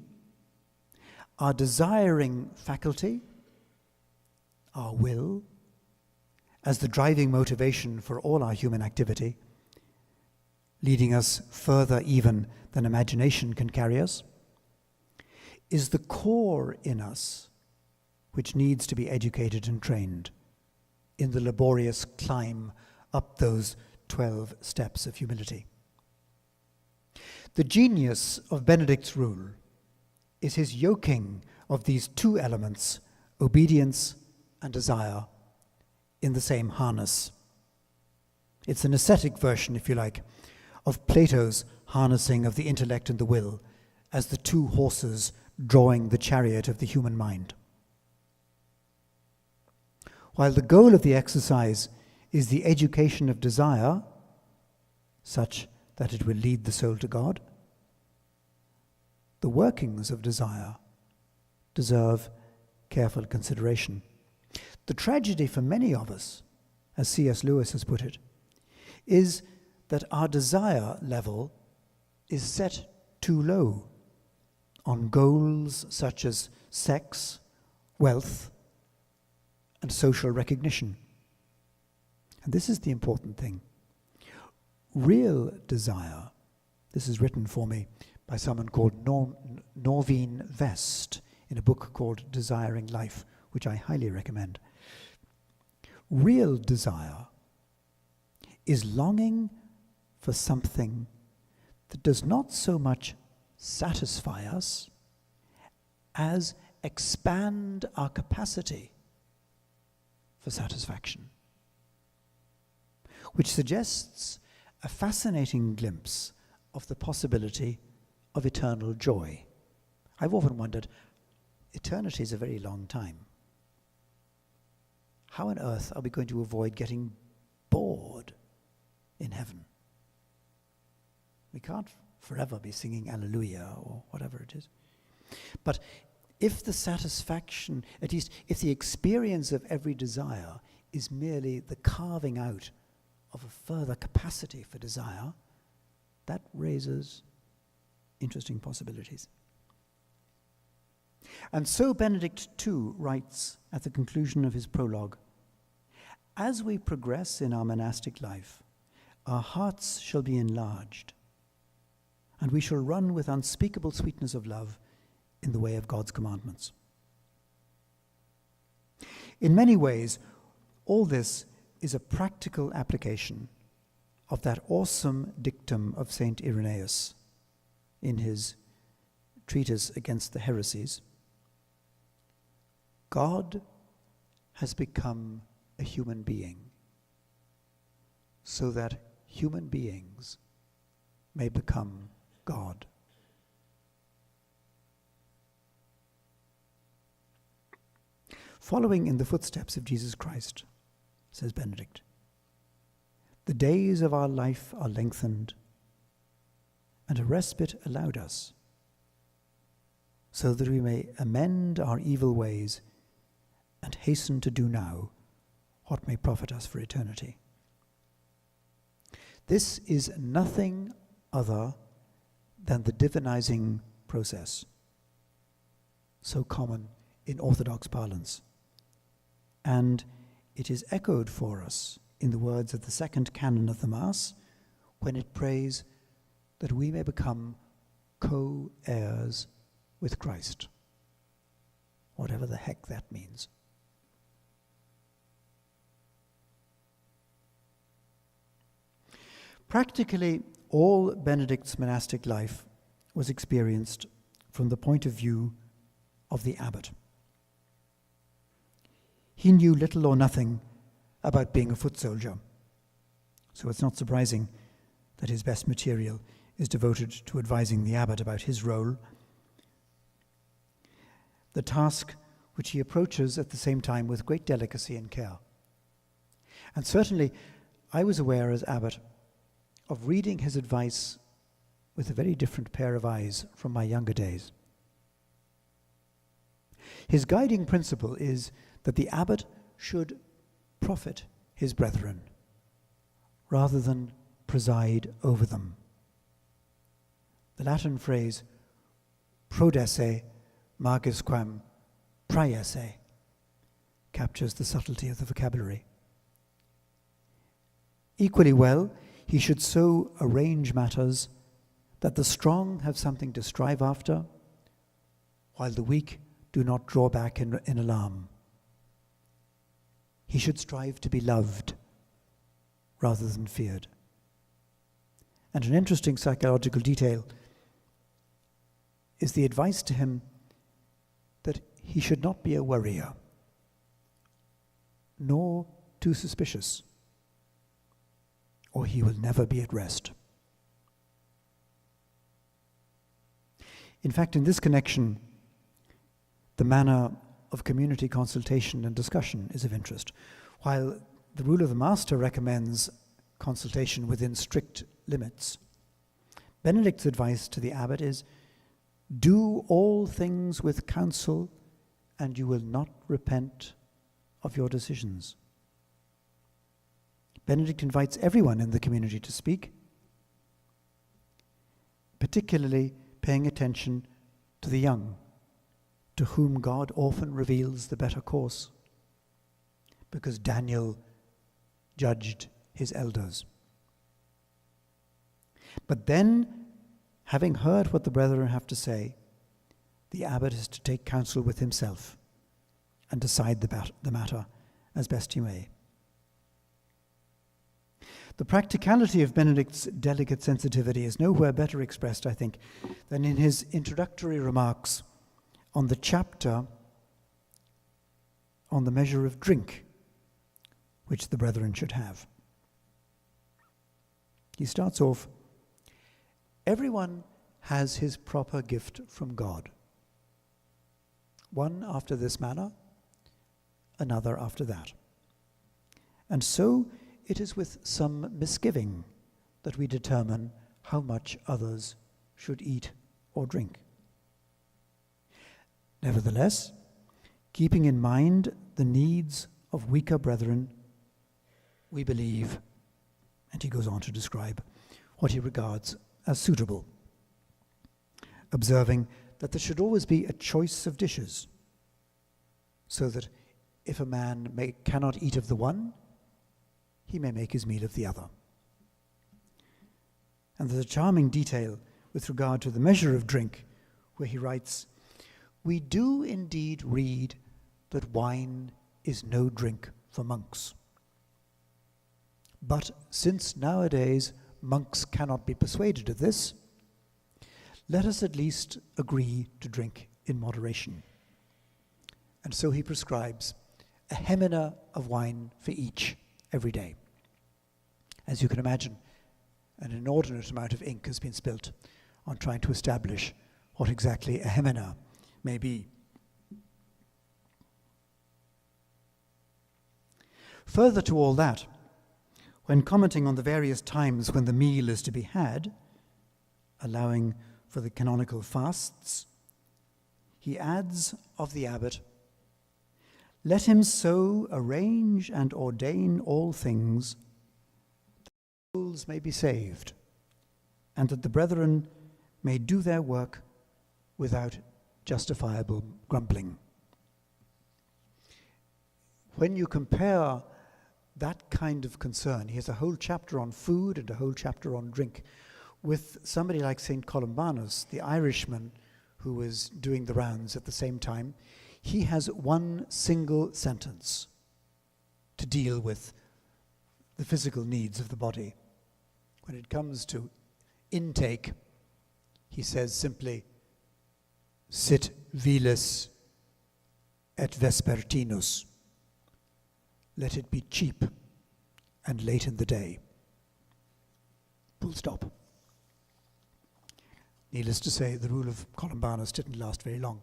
our desiring faculty, our will, as the driving motivation for all our human activity, leading us further even than imagination can carry us, is the core in us which needs to be educated and trained in the laborious climb up those 12 steps of humility. The genius of Benedict's rule is his yoking of these 2 elements, obedience and desire, in the same harness. It's an ascetic version, if you like, of Plato's harnessing of the intellect and the will as the 2 horses drawing the chariot of the human mind. While the goal of the exercise is the education of desire, such that it will lead the soul to God, the workings of desire deserve careful consideration. The tragedy for many of us, as C.S. Lewis has put it, is that our desire level is set too low on goals such as sex, wealth, and social recognition. And this is the important thing. Real desire, this is written for me by someone called Norveen Vest in a book called Desiring Life, which I highly recommend. Real desire is longing for something that does not so much satisfy us as expand our capacity for satisfaction, which suggests a fascinating glimpse of the possibility of eternal joy. I've often wondered, eternity is a very long time. How on earth are we going to avoid getting bored in heaven? We can't forever be singing Alleluia or whatever it is. But if the satisfaction, at least if the experience of every desire is merely the carving out of a further capacity for desire, that raises interesting possibilities. And so Benedict too writes at the conclusion of his prologue, "As we progress in our monastic life, our hearts shall be enlarged, and we shall run with unspeakable sweetness of love in the way of God's commandments." In many ways, all this is a practical application of that awesome dictum of St. Irenaeus in his treatise against the heresies. God has become a human being so that human beings may become God. Following in the footsteps of Jesus Christ, says Benedict, the days of our life are lengthened and a respite allowed us, so that we may amend our evil ways and hasten to do now what may profit us for eternity. This is nothing other than the divinizing process, so common in Orthodox parlance. And it is echoed for us in the words of the second canon of the Mass, when it prays that we may become co-heirs with Christ, whatever the heck that means. Practically, all Benedict's monastic life was experienced from the point of view of the abbot. He knew little or nothing about being a foot soldier, so it's not surprising that his best material is devoted to advising the abbot about his role, the task which he approaches at the same time with great delicacy and care. And certainly, I was aware as abbot of reading his advice with a very different pair of eyes from my younger days. His guiding principle is that the abbot should profit his brethren rather than preside over them. The Latin phrase prodesse magisquam praese captures the subtlety of the vocabulary. Equally well, he should so arrange matters that the strong have something to strive after, while the weak do not draw back in alarm. He should strive to be loved rather than feared. And an interesting psychological detail is the advice to him that he should not be a worrier, nor too suspicious, or he will never be at rest. In fact, in this connection, the manner of community consultation and discussion is of interest. While the Rule of the Master recommends consultation within strict limits, Benedict's advice to the abbot is, Do all things with counsel, and you will not repent of your decisions. Benedict invites everyone in the community to speak, particularly paying attention to the young, to whom God often reveals the better course, because Daniel judged his elders. But then, having heard what the brethren have to say, the abbot is to take counsel with himself and decide the matter as best he may. The practicality of Benedict's delicate sensitivity is nowhere better expressed, I think, than in his introductory remarks on the chapter on the measure of drink which the brethren should have. He starts off, everyone has his proper gift from God. One after this manner, another after that. And so it is with some misgiving that we determine how much others should eat or drink. Nevertheless, keeping in mind the needs of weaker brethren, we believe, and he goes on to describe what he regards as suitable, observing that there should always be a choice of dishes, so that if a man cannot eat of the one, he may make his meal of the other. And there's a charming detail with regard to the measure of drink, where he writes, "We do indeed read that wine is no drink for monks. But since nowadays monks cannot be persuaded of this, let us at least agree to drink in moderation." And so he prescribes a hemina of wine for each every day. As you can imagine, an inordinate amount of ink has been spilt on trying to establish what exactly a hemina may be. Further to all that, when commenting on the various times when the meal is to be had, allowing for the canonical fasts, he adds of the abbot, "Let him so arrange and ordain all things that souls may be saved, and that the brethren may do their work without justifiable grumbling." When you compare that kind of concern, he has a whole chapter on food and a whole chapter on drink, with somebody like St. Columbanus, the Irishman who was doing the rounds at the same time. He has one single sentence to deal with the physical needs of the body. When it comes to intake, he says simply, "Sit vilis et vespertinus." Let it be cheap and late in the day. Full stop. Needless to say, the rule of Columbanus didn't last very long.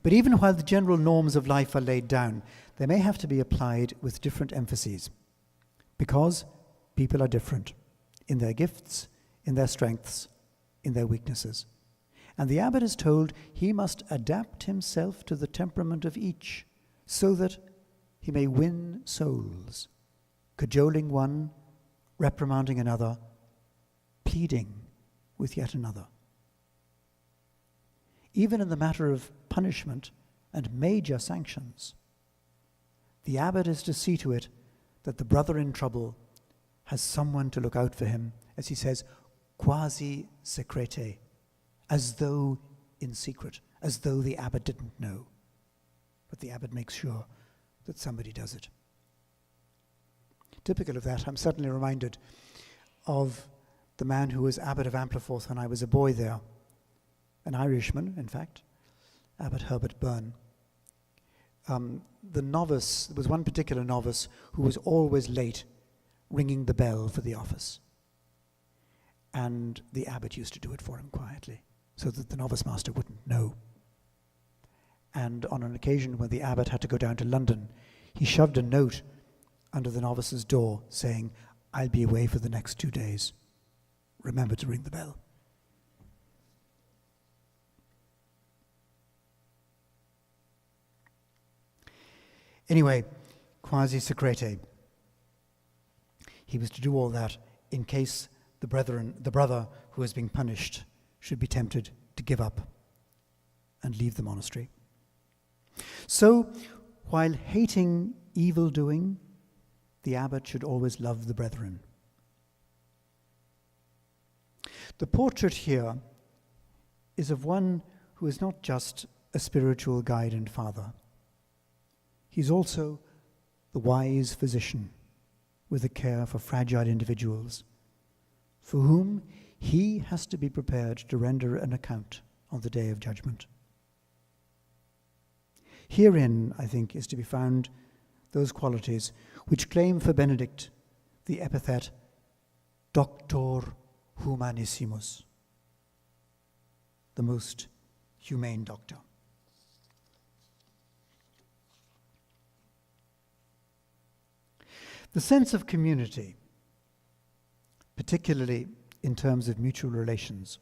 But even while the general norms of life are laid down, they may have to be applied with different emphases, because people are different in their gifts, in their strengths, in their weaknesses. And the abbot is told he must adapt himself to the temperament of each, so that he may win souls, cajoling one, reprimanding another, pleading with yet another. Even in the matter of punishment and major sanctions, the abbot is to see to it that the brother in trouble has someone to look out for him, as he says, quasi secrete, as though in secret, as though the abbot didn't know. But the abbot makes sure that somebody does it. Typical of that, I'm suddenly reminded of the man who was abbot of Ampleforth when I was a boy there, an Irishman, in fact, Abbot Herbert Byrne. The novice, there was one particular novice who was always late ringing the bell for the office. And the abbot used to do it for him quietly, so that the novice master wouldn't know. And on an occasion when the abbot had to go down to London, he shoved a note under the novice's door saying, "I'll be away for the next 2 days. Remember to ring the bell." Anyway, quasi secrete. He was to do all that in case the brother who was being punished should be tempted to give up and leave the monastery. So, while hating evil-doing, the abbot should always love the brethren. The portrait here is of one who is not just a spiritual guide and father. He's also the wise physician with a care for fragile individuals, for whom he has to be prepared to render an account on the day of judgment. Herein, I think, is to be found those qualities which claim for Benedict the epithet Doctor Humanissimus, the most humane doctor. The sense of community, particularly in terms of mutual relations,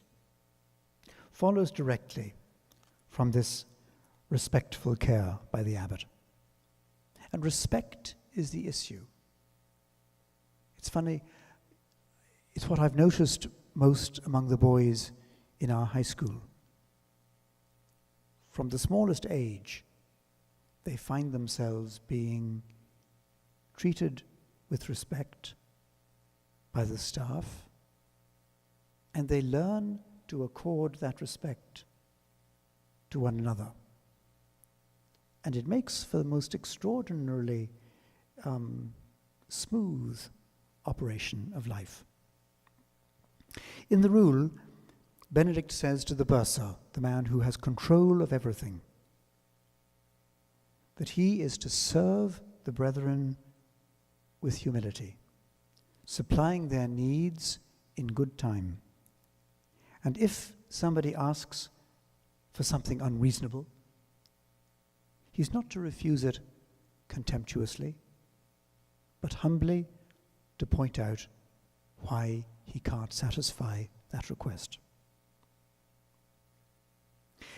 follows directly from this respectful care by the abbot. And respect is the issue. It's funny, it's what I've noticed most among the boys in our high school. From the smallest age, they find themselves being treated with respect by the staff, and they learn to accord that respect to one another. And it makes for the most extraordinarily smooth operation of life. In the Rule, Benedict says to the bursar, the man who has control of everything, that he is to serve the brethren with humility, supplying their needs in good time. And if somebody asks for something unreasonable, he's not to refuse it contemptuously, but humbly to point out why he can't satisfy that request.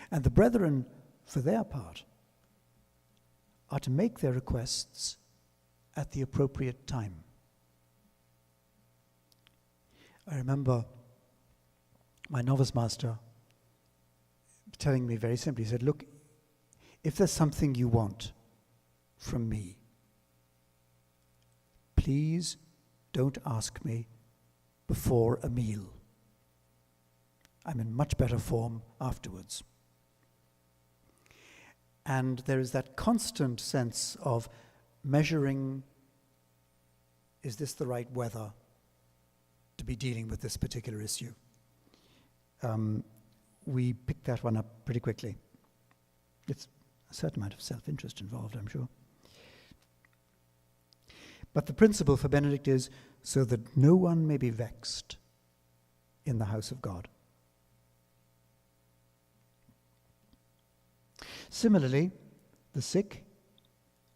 And the brethren, for their part, are to make their requests at the appropriate time. I remember my novice master telling me very simply, he said, look, if there's something you want from me, please don't ask me before a meal. I'm in much better form afterwards. And there is that constant sense of measuring, is this the right weather to be dealing with this particular issue? We picked that one up pretty quickly. It's a certain amount of self-interest involved, I'm sure. But the principle for Benedict is so that no one may be vexed in the house of God. Similarly, the sick,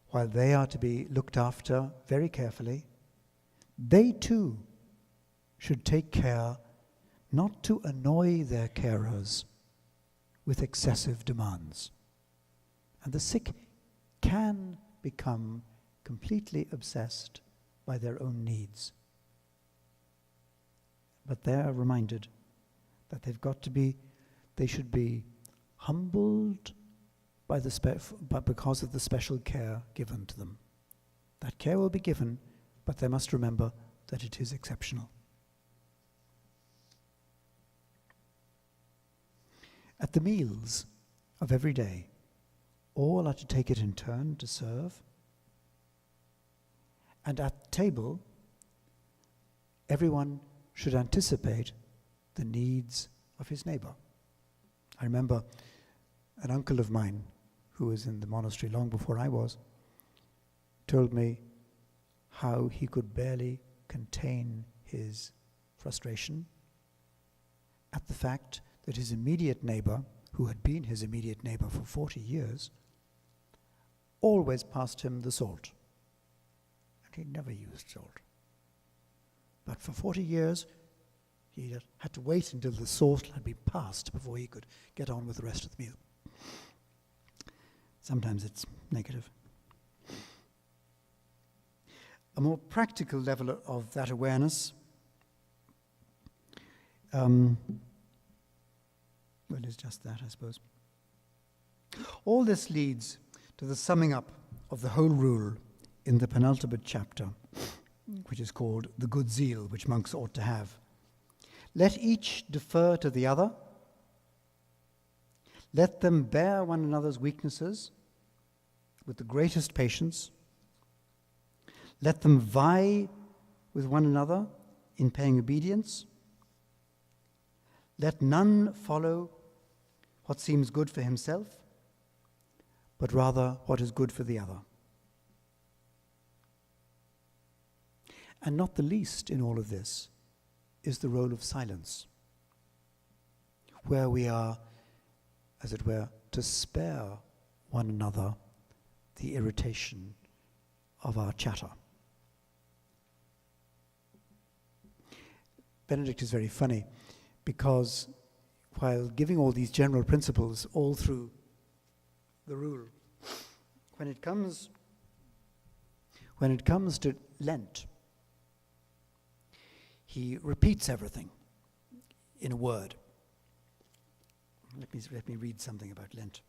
while they are to be looked after very carefully, they too should take care not to annoy their carers with excessive demands. And the sick can become completely obsessed by their own needs. But they're reminded that they should be humbled but because of the special care given to them. That care will be given, but they must remember that it is exceptional. At the meals of every day, all are to take it in turn to serve. And at table, everyone should anticipate the needs of his neighbor. I remember an uncle of mine, who was in the monastery long before I was, told me how he could barely contain his frustration at the fact that his immediate neighbor, who had been his immediate neighbor for 40 years, always passed him the salt. And he never used salt. But for 40 years, he had to wait until the salt had been passed before he could get on with the rest of the meal. Sometimes it's negative. a more practical level of that awareness, well, it's just that, I suppose. All this leads to the summing up of the whole rule in the penultimate chapter, which is called the good zeal which monks ought to have. Let each defer to the other. Let them bear one another's weaknesses with the greatest patience. Let them vie with one another in paying obedience. Let none follow what seems good for himself, but rather what is good for the other. And not the least in all of this is the role of silence, where we are, as it were, to spare one another the irritation of our chatter. Benedict is very funny because while giving all these general principles all through the rule, when it comes to Lent, he repeats everything in a word. Let me read something about Lent.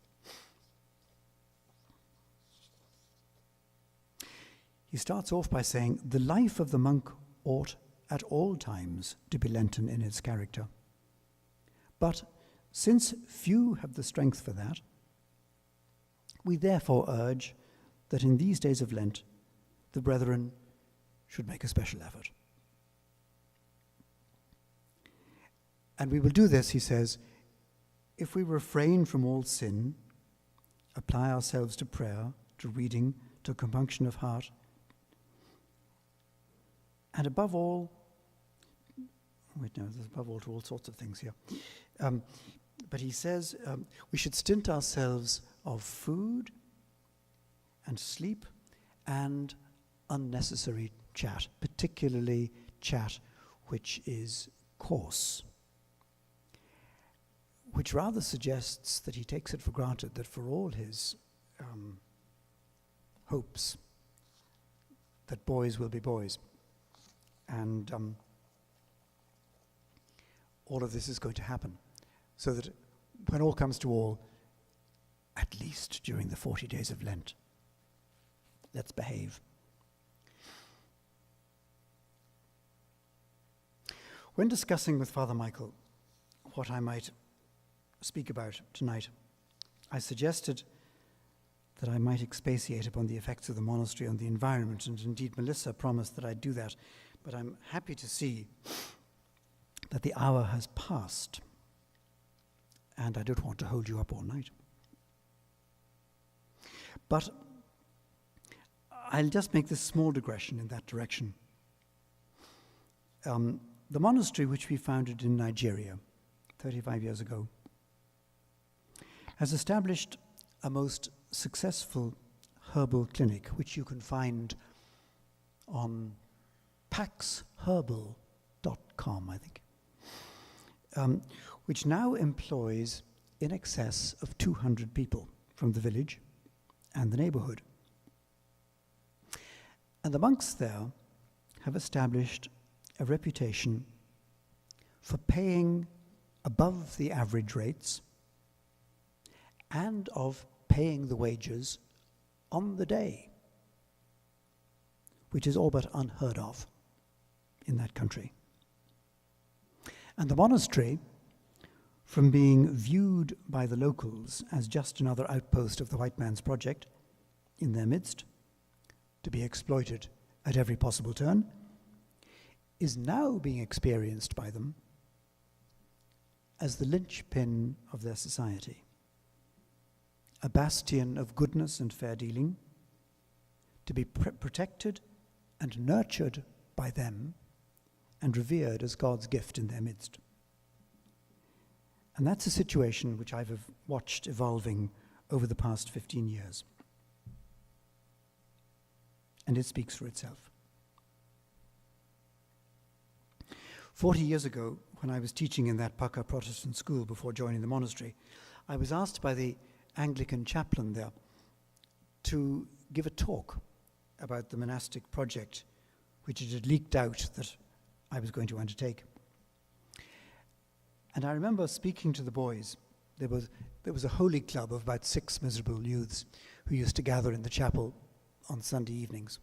He starts off by saying, the life of the monk ought at all times to be Lenten in its character. But since few have the strength for that, we therefore urge that in these days of Lent, the brethren should make a special effort. And we will do this, he says, if we refrain from all sin, apply ourselves to prayer, to reading, to compunction of heart, and above all, there's above all to all sorts of things here. But he says we should stint ourselves of food and sleep and unnecessary chat, particularly chat which is coarse, which rather suggests that he takes it for granted that for all his hopes that boys will be boys, and all of this is going to happen, so that when all comes to all, at least during the 40 days of Lent, let's behave. When discussing with Father Michael what I might speak about tonight, I suggested that I might expatiate upon the effects of the monastery on the environment, and indeed Melissa promised that I'd do that, but I'm happy to see that the hour has passed, and I don't want to hold you up all night. But I'll just make this small digression in that direction. The monastery which we founded in Nigeria 35 years ago has established a most successful herbal clinic, which you can find on paxherbal.com, I think, which now employs in excess of 200 people from the village and the neighborhood. And the monks there have established a reputation for paying above the average rates and of paying the wages on the day, which is all but unheard of in that country. And the monastery, from being viewed by the locals as just another outpost of the white man's project in their midst, to be exploited at every possible turn, is now being experienced by them as the linchpin of their society, a bastion of goodness and fair dealing, to be protected and nurtured by them and revered as God's gift in their midst. And that's a situation which I've watched evolving over the past 15 years. And it speaks for itself. 40 years ago, when I was teaching in that Paka Protestant school before joining the monastery, I was asked by the Anglican chaplain there to give a talk about the monastic project which it had leaked out that I was going to undertake. And I remember speaking to the boys. There was a holy club of about 6 miserable youths who used to gather in the chapel on Sunday evenings.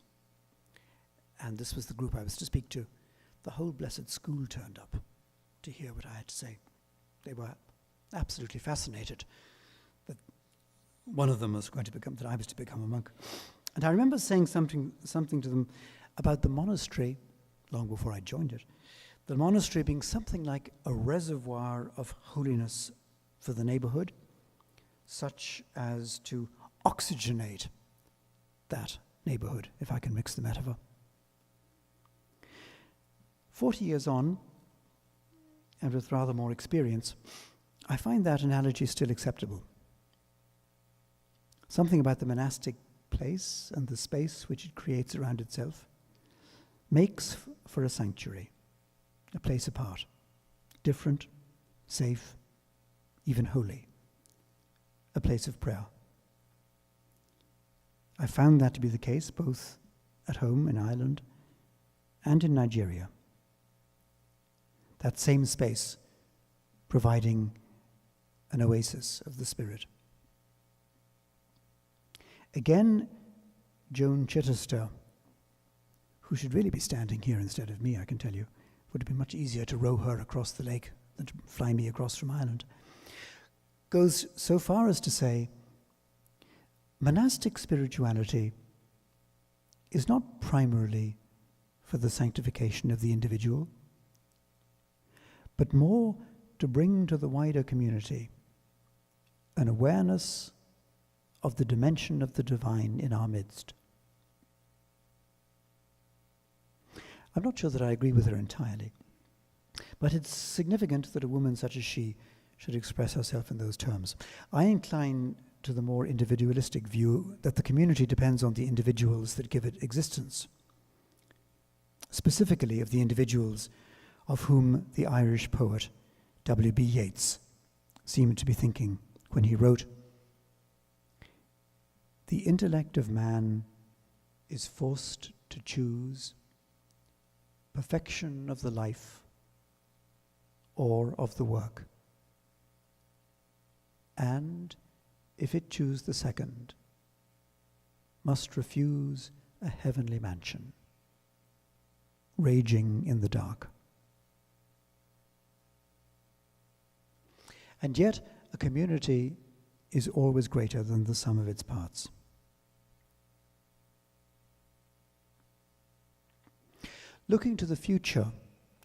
And this was the group I was to speak to. The whole blessed school turned up to hear what I had to say. They were absolutely fascinated that one of them was going to become, that I was to become a monk. And I remember saying something to them about the monastery, long before I joined it, the monastery being something like a reservoir of holiness for the neighborhood, such as to oxygenate that neighborhood, if I can mix the metaphor. 40 years on, and with rather more experience, I find that analogy still acceptable. Something about the monastic place and the space which it creates around itself makes for a sanctuary, a place apart, different, safe, even holy, a place of prayer. I found that to be the case both at home in Ireland and in Nigeria. That same space providing an oasis of the spirit. Again, Joan Chichester, who should really be standing here instead of me, I can tell you. It would have been much easier to row her across the lake than to fly me across from Ireland, goes so far as to say, monastic spirituality is not primarily for the sanctification of the individual, but more to bring to the wider community an awareness of the dimension of the divine in our midst. I'm not sure that I agree with her entirely, but it's significant that a woman such as she should express herself in those terms. I incline to the more individualistic view that the community depends on the individuals that give it existence, specifically of the individuals of whom the Irish poet W.B. Yeats seemed to be thinking when he wrote, "The intellect of man is forced to choose perfection of the life or of the work, and if it choose the second, must refuse a heavenly mansion, raging in the dark." And yet, a community is always greater than the sum of its parts. Looking to the future,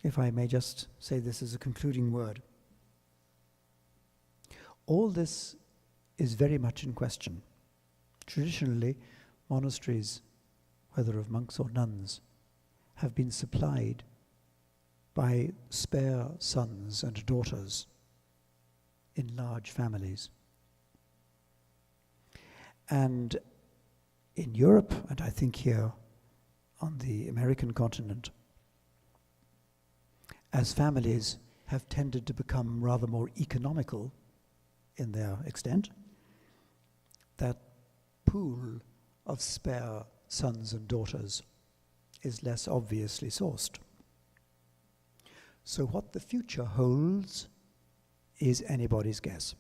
if I may just say this as a concluding word, all this is very much in question. Traditionally, monasteries, whether of monks or nuns, have been supplied by spare sons and daughters in large families. And in Europe, and I think here on the American continent, as families have tended to become rather more economical in their extent, that pool of spare sons and daughters is less obviously sourced. So what the future holds is anybody's guess.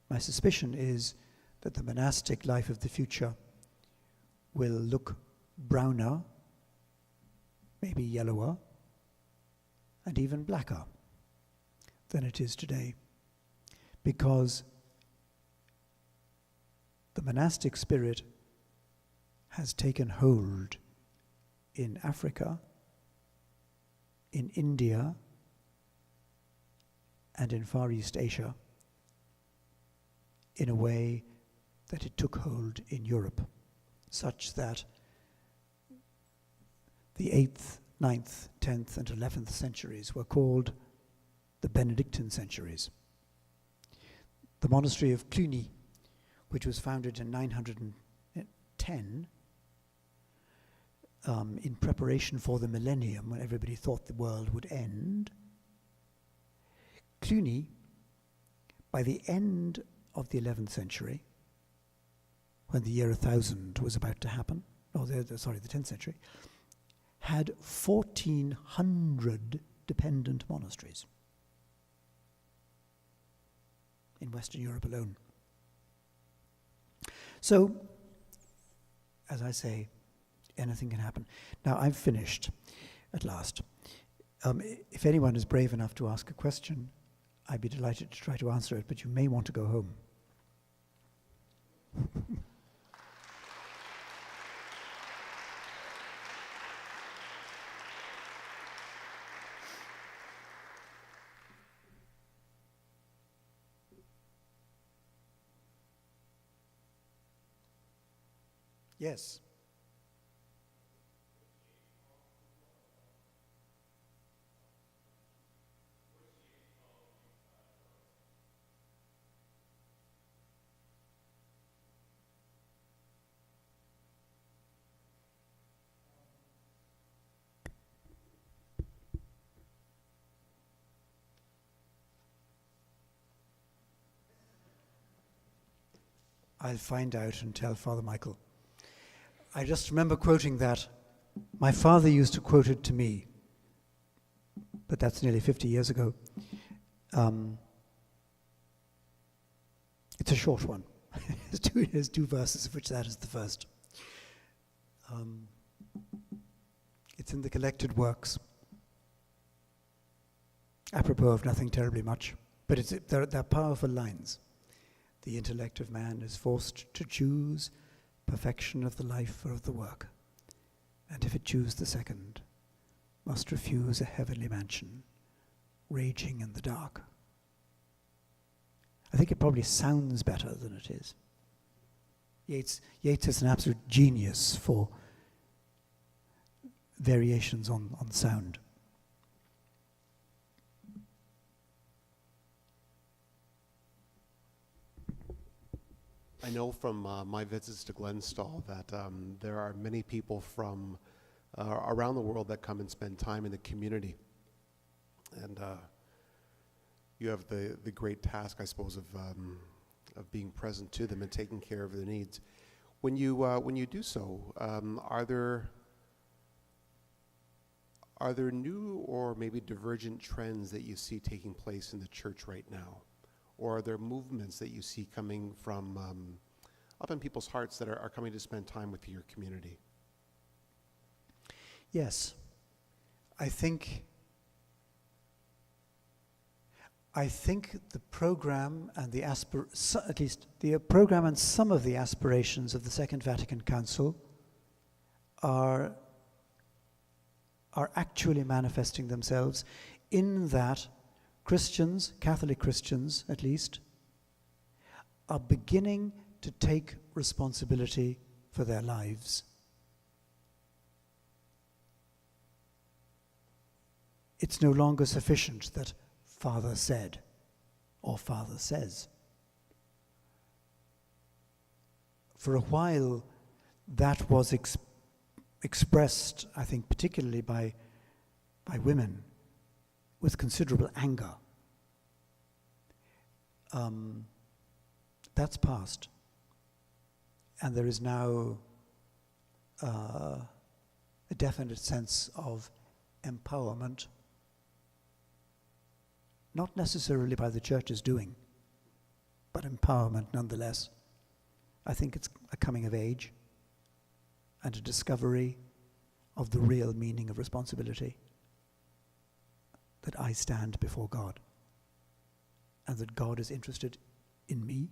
My suspicion is that the monastic life of the future will look browner, maybe yellower, and even blacker than it is today, because the monastic spirit has taken hold in Africa, in India, and in Far East Asia in a way that it took hold in Europe, such that the 8th, 9th, 10th, and 11th centuries were called the Benedictine centuries. The monastery of Cluny, which was founded in 910, in preparation for the millennium when everybody thought the world would end, Cluny, by the end of the 11th century, when the year 1000 was about to happen, the 10th century, had 1,400 dependent monasteries in Western Europe alone. So, as I say, anything can happen. Now, I've finished at last. If anyone is brave enough to ask a question, I'd be delighted to try to answer it, but you may want to go home. Yes. I'll find out and tell Father Michael. I just remember quoting that. My father used to quote it to me, but that's nearly 50 years ago. It's a short one. There's two verses, of which that is the first. It's in the collected works, apropos of nothing terribly much, but they're powerful lines. The intellect of man is forced to choose perfection of the life or of the work, and if it choose the second, must refuse a heavenly mansion, raging in the dark. I think it probably sounds better than it is. Yeats is an absolute genius for variations on sound. I know from my visits to Glenstall that there are many people from around the world that come and spend time in the community. And you have the great task, I suppose, of being present to them and taking care of their needs. When you do so, are there new or maybe divergent trends that you see taking place in the church right now? Or are there movements that you see coming from up in people's hearts that are coming to spend time with your community? Yes. I think the program and at least the program and some of the aspirations of the Second Vatican Council are actually manifesting themselves in that Christians, Catholic Christians at least, are beginning to take responsibility for their lives. It's no longer sufficient that Father said or Father says. For a while, that was expressed, I think, particularly by women, with considerable anger. That's past. And there is now a definite sense of empowerment, not necessarily by the church's doing, but empowerment nonetheless. I think it's a coming of age and a discovery of the real meaning of responsibility. That I stand before God and that God is interested in me.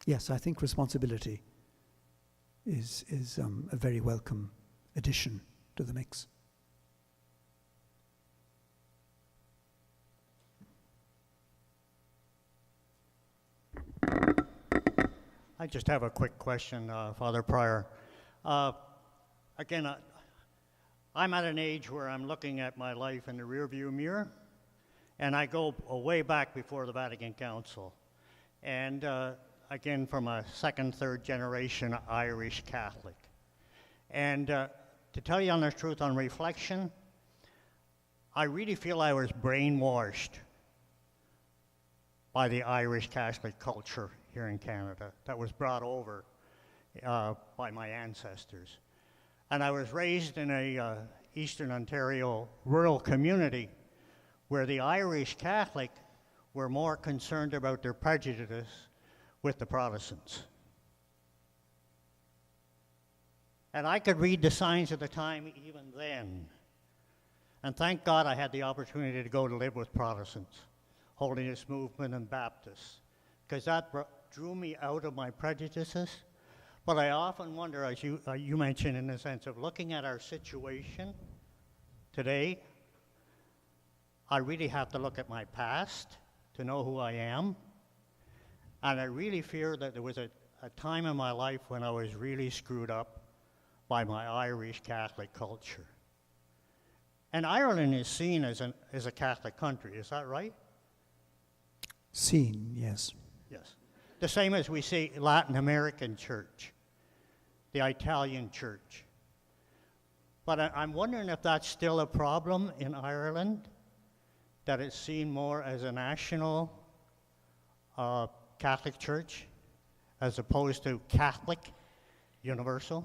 Yes, I think responsibility is a very welcome addition to the mix. I just have a quick question, Father Prior. Again, I'm at an age where I'm looking at my life in the rearview mirror, and I go way back before the Vatican Council. And again, from a second, third generation Irish Catholic. And to tell you on the truth, on reflection, I really feel I was brainwashed by the Irish Catholic culture here in Canada that was brought over. by my ancestors. And I was raised in a Eastern Ontario rural community where the Irish Catholic were more concerned about their prejudice with the Protestants. And I could read the signs of the time even then. And thank God I had the opportunity to go to live with Protestants, Holiness Movement and Baptists, because that drew me out of my prejudices. But I often wonder, as you mentioned, in the sense of looking at our situation today, I really have to look at my past to know who I am. And I really fear that there was a time in my life when I was really screwed up by my Irish Catholic culture. And Ireland is seen as a Catholic country, is that right? Seen, yes. Yes. The same as we see Latin American church, the Italian church. But I'm wondering if that's still a problem in Ireland, that it's seen more as a national Catholic church as opposed to Catholic, universal.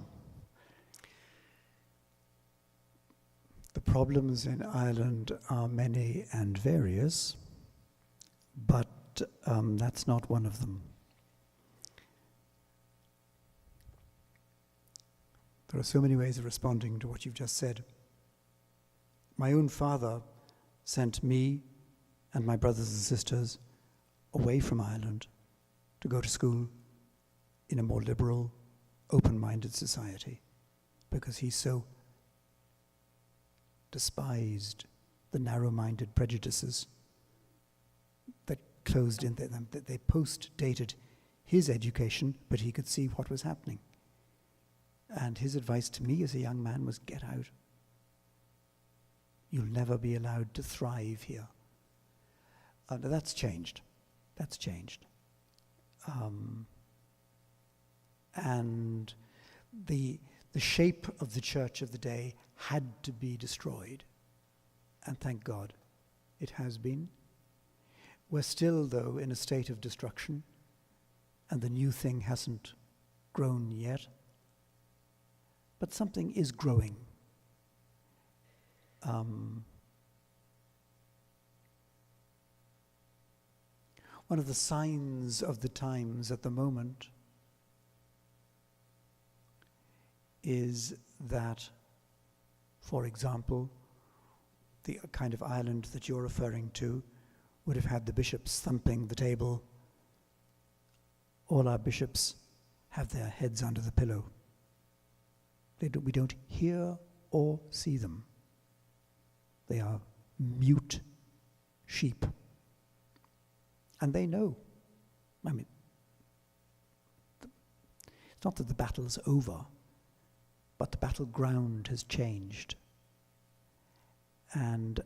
The problems in Ireland are many and various, but that's not one of them. There are so many ways of responding to what you've just said. My own father sent me and my brothers and sisters away from Ireland to go to school in a more liberal, open-minded society because he so despised the narrow-minded prejudices that closed in them, that they post-dated his education, but he could see what was happening. And his advice to me as a young man was, get out. You'll never be allowed to thrive here. That's changed. That's changed. And the shape of the church of the day had to be destroyed. And thank God it has been. We're still, though, in a state of destruction, and the new thing hasn't grown yet. But something is growing. One of the signs of the times at the moment is that, for example, the kind of Ireland that you're referring to would have had the bishops thumping the table. All our bishops have their heads under the pillow. We don't hear or see them. They are mute sheep. And they know. I mean, it's not that the battle's over, but the battleground has changed. And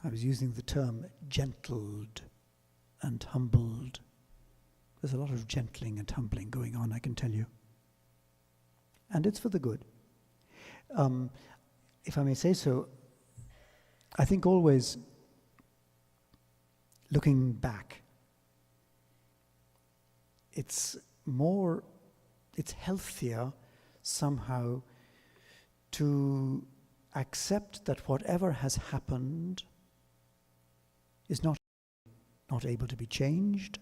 I was using the term gentled and humbled. There's a lot of gentling and humbling going on, I can tell you. And it's for the good. If I may say so, I think always looking back, it's healthier somehow to accept that whatever has happened is not able to be changed,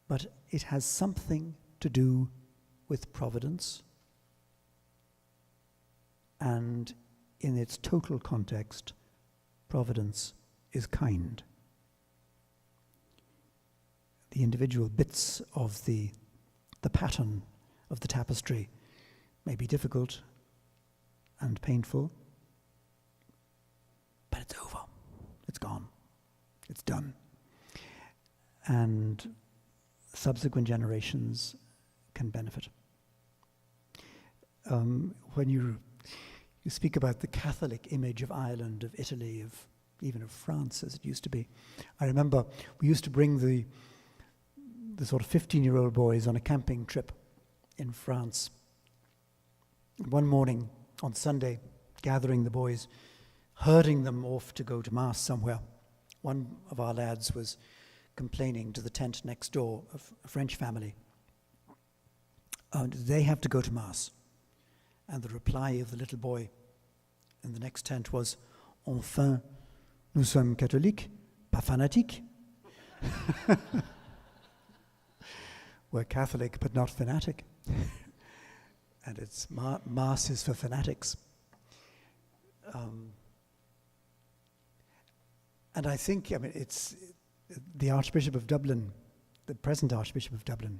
but it has something to do with providence. And in its total context, providence is kind. The individual bits of the pattern of the tapestry may be difficult and painful, but it's over. It's gone. It's done. And subsequent generations can benefit. When you speak about the Catholic image of Ireland, of Italy, even of France as it used to be, I remember we used to bring the sort of 15-year-old boys on a camping trip in France. One morning on Sunday, gathering the boys, herding them off to go to Mass somewhere, one of our lads was complaining to the tent next door of a French family they have to go to Mass. And the reply of the little boy in the next tent was, "Enfin, nous sommes catholiques, pas fanatiques." We're Catholic, but not fanatic. And it's Mass is for fanatics. And I think, it's the Archbishop of Dublin, the present Archbishop of Dublin,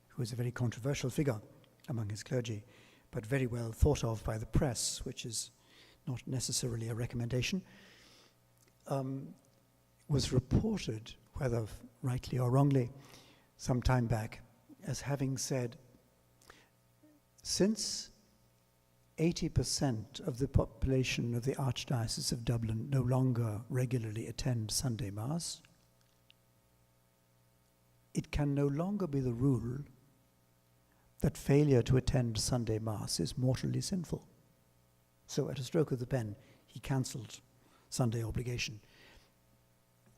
who is a very controversial figure among his clergy, but very well thought of by the press, which is not necessarily a recommendation, was reported, whether rightly or wrongly, some time back, as having said, since 80% of the population of the Archdiocese of Dublin no longer regularly attend Sunday Mass, it can no longer be the rule that failure to attend Sunday Mass is mortally sinful. So at a stroke of the pen, he cancelled Sunday obligation,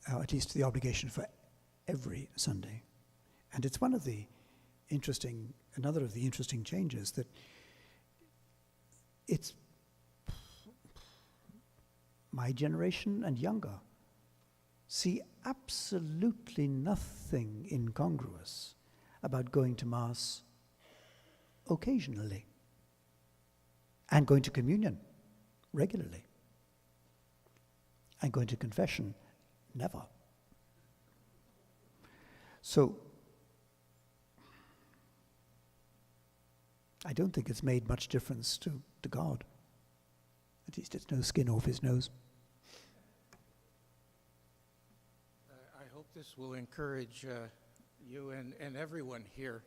at least the obligation for every Sunday. And it's another of the interesting changes, that it's my generation and younger see absolutely nothing incongruous about going to Mass occasionally and going to communion regularly and going to confession never. So I don't think it's made much difference to God. At least it's no skin off his nose. I hope this will encourage you and everyone here.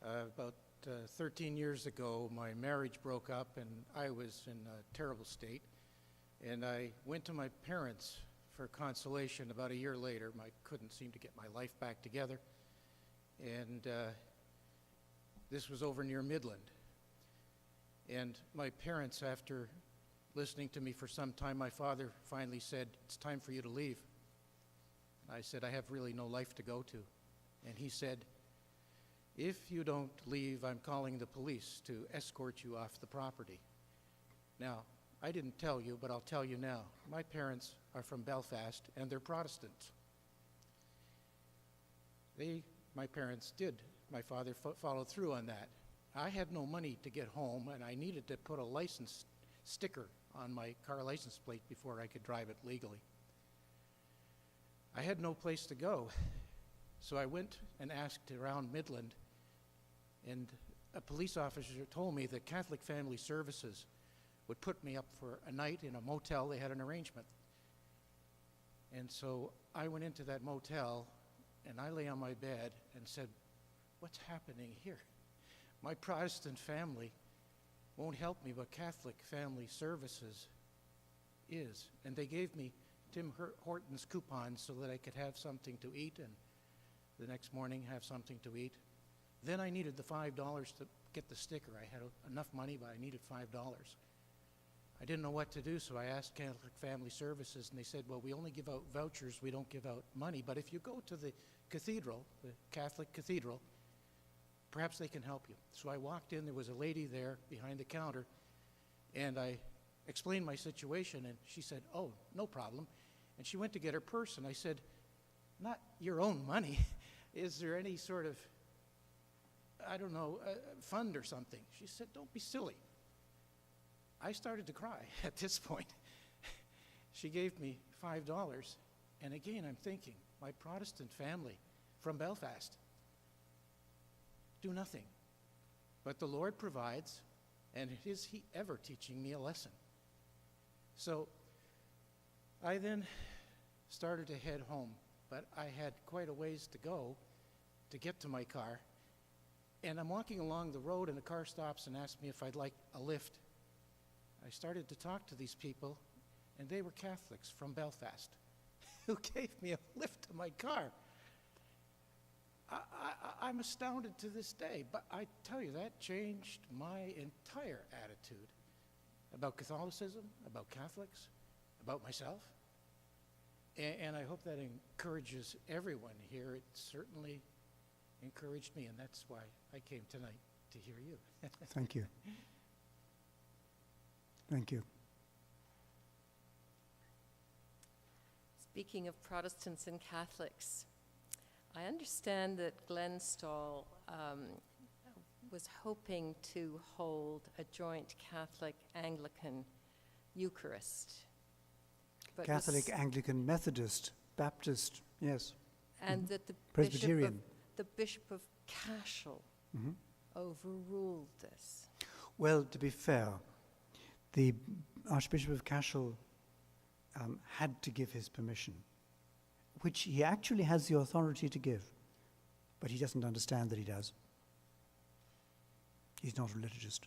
About 13 years ago, my marriage broke up and I was in a terrible state. And I went to my parents for consolation about a year later. I couldn't seem to get my life back together. And this was over near Midland. And my parents, after listening to me for some time, my father finally said, "It's time for you to leave." I said, "I have really no life to go to." And he said, "If you don't leave, I'm calling the police to escort you off the property." Now, I didn't tell you, but I'll tell you now. My parents are from Belfast, and they're Protestants. My parents did. My father followed through on that. I had no money to get home, and I needed to put a license sticker on my car license plate before I could drive it legally. I had no place to go, so I went and asked around Midland, and a police officer told me that Catholic Family Services would put me up for a night in a motel. They had an arrangement. And so I went into that motel, and I lay on my bed and said, "What's happening here? My Protestant family won't help me, but Catholic Family Services is." And they gave me Tim Horton's coupons so that I could have something to eat, and the next morning have something to eat. Then I needed the $5 to get the sticker. I had enough money, but I needed $5. I didn't know what to do, so I asked Catholic Family Services, and they said, "Well, we only give out vouchers, we don't give out money, but if you go to the cathedral, the Catholic cathedral, perhaps they can help you." So I walked in, there was a lady there behind the counter, and I explained my situation, and she said, "Oh, no problem." And she went to get her purse, and I said, "Not your own money. Is there any sort of, I don't know, fund or something?" She said, "Don't be silly." I started to cry at this point. She gave me $5, and again I'm thinking, my Protestant family from Belfast do nothing. But the Lord provides, and is He ever teaching me a lesson? So I then started to head home, but I had quite a ways to go to get to my car. And I'm walking along the road, and the car stops and asks me if I'd like a lift. I started to talk to these people, and they were Catholics from Belfast who gave me a lift to my car. I'm astounded to this day, but I tell you, that changed my entire attitude about Catholicism, about Catholics, about myself. And I hope that encourages everyone here. It certainly encouraged me, and that's why I came tonight to hear you. Thank you. Thank you. Speaking of Protestants and Catholics, I understand that Glenstall was hoping to hold a joint Catholic-Anglican Eucharist. But Catholic, Anglican, Methodist, Baptist, yes. and that the Presbyterian. Bishop of Cashel overruled this. Well, to be fair, the Archbishop of Cashel had to give his permission, which he actually has the authority to give, but he doesn't understand that he does. He's not a liturgist.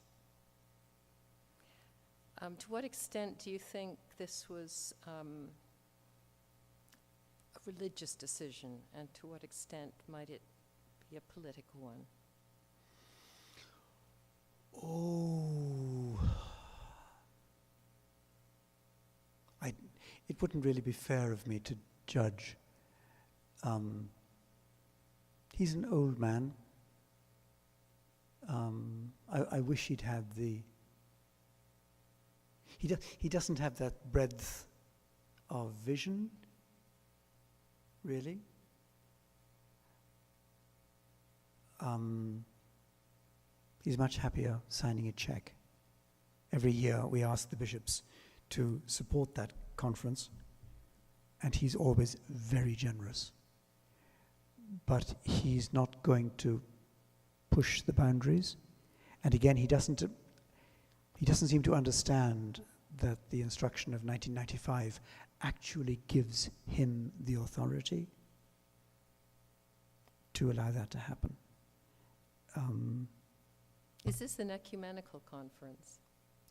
To what extent do you think this was a religious decision, and to what extent might it be a political one? Oh, it wouldn't really be fair of me to judge. He's an old man. I wish he'd had the... He doesn't have that breadth of vision, really. He's much happier signing a check. Every year we ask the bishops to support that conference, and he's always very generous. But he's not going to push the boundaries. And again, he doesn't seem to understand that the instruction of 1995 actually gives him the authority to allow that to happen. Is this an ecumenical conference?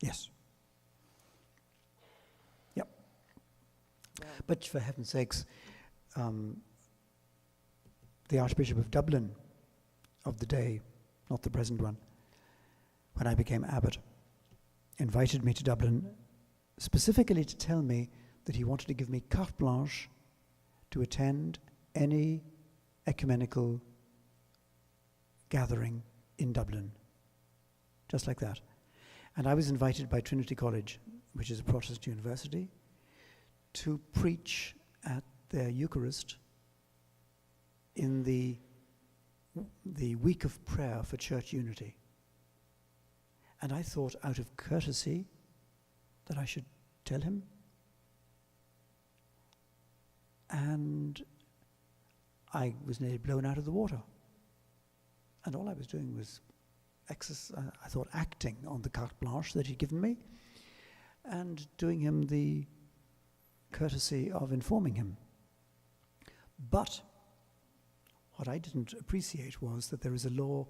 Yes. Yep. Well, But for heaven's sakes, the Archbishop of Dublin of the day, not the present one, when I became abbot, invited me to Dublin specifically to tell me that he wanted to give me carte blanche to attend any ecumenical gathering in Dublin, just like that. And I was invited by Trinity College, which is a Protestant university, to preach at their Eucharist in the week of prayer for church unity. And I thought, out of courtesy, that I should tell him. And I was nearly blown out of the water. And all I was doing was, I thought, acting on the carte blanche that he'd given me and doing him the courtesy of informing him. But what I didn't appreciate was that there is a law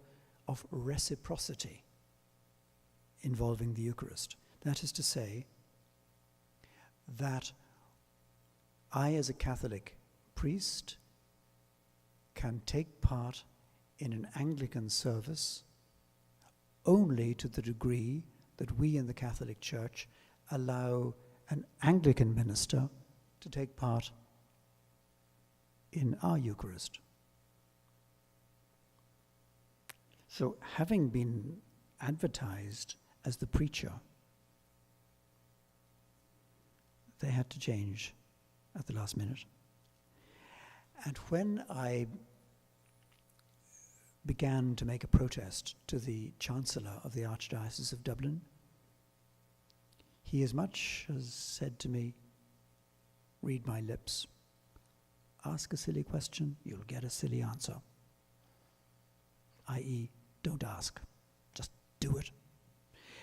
of reciprocity involving the Eucharist. That is to say that I, as a Catholic priest, can take part in an Anglican service only to the degree that we in the Catholic Church allow an Anglican minister to take part in our Eucharist. So, having been advertised as the preacher, they had to change at the last minute. And when I began to make a protest to the Chancellor of the Archdiocese of Dublin, he as much as said to me, read my lips, ask a silly question, you'll get a silly answer. i.e., don't ask, just do it.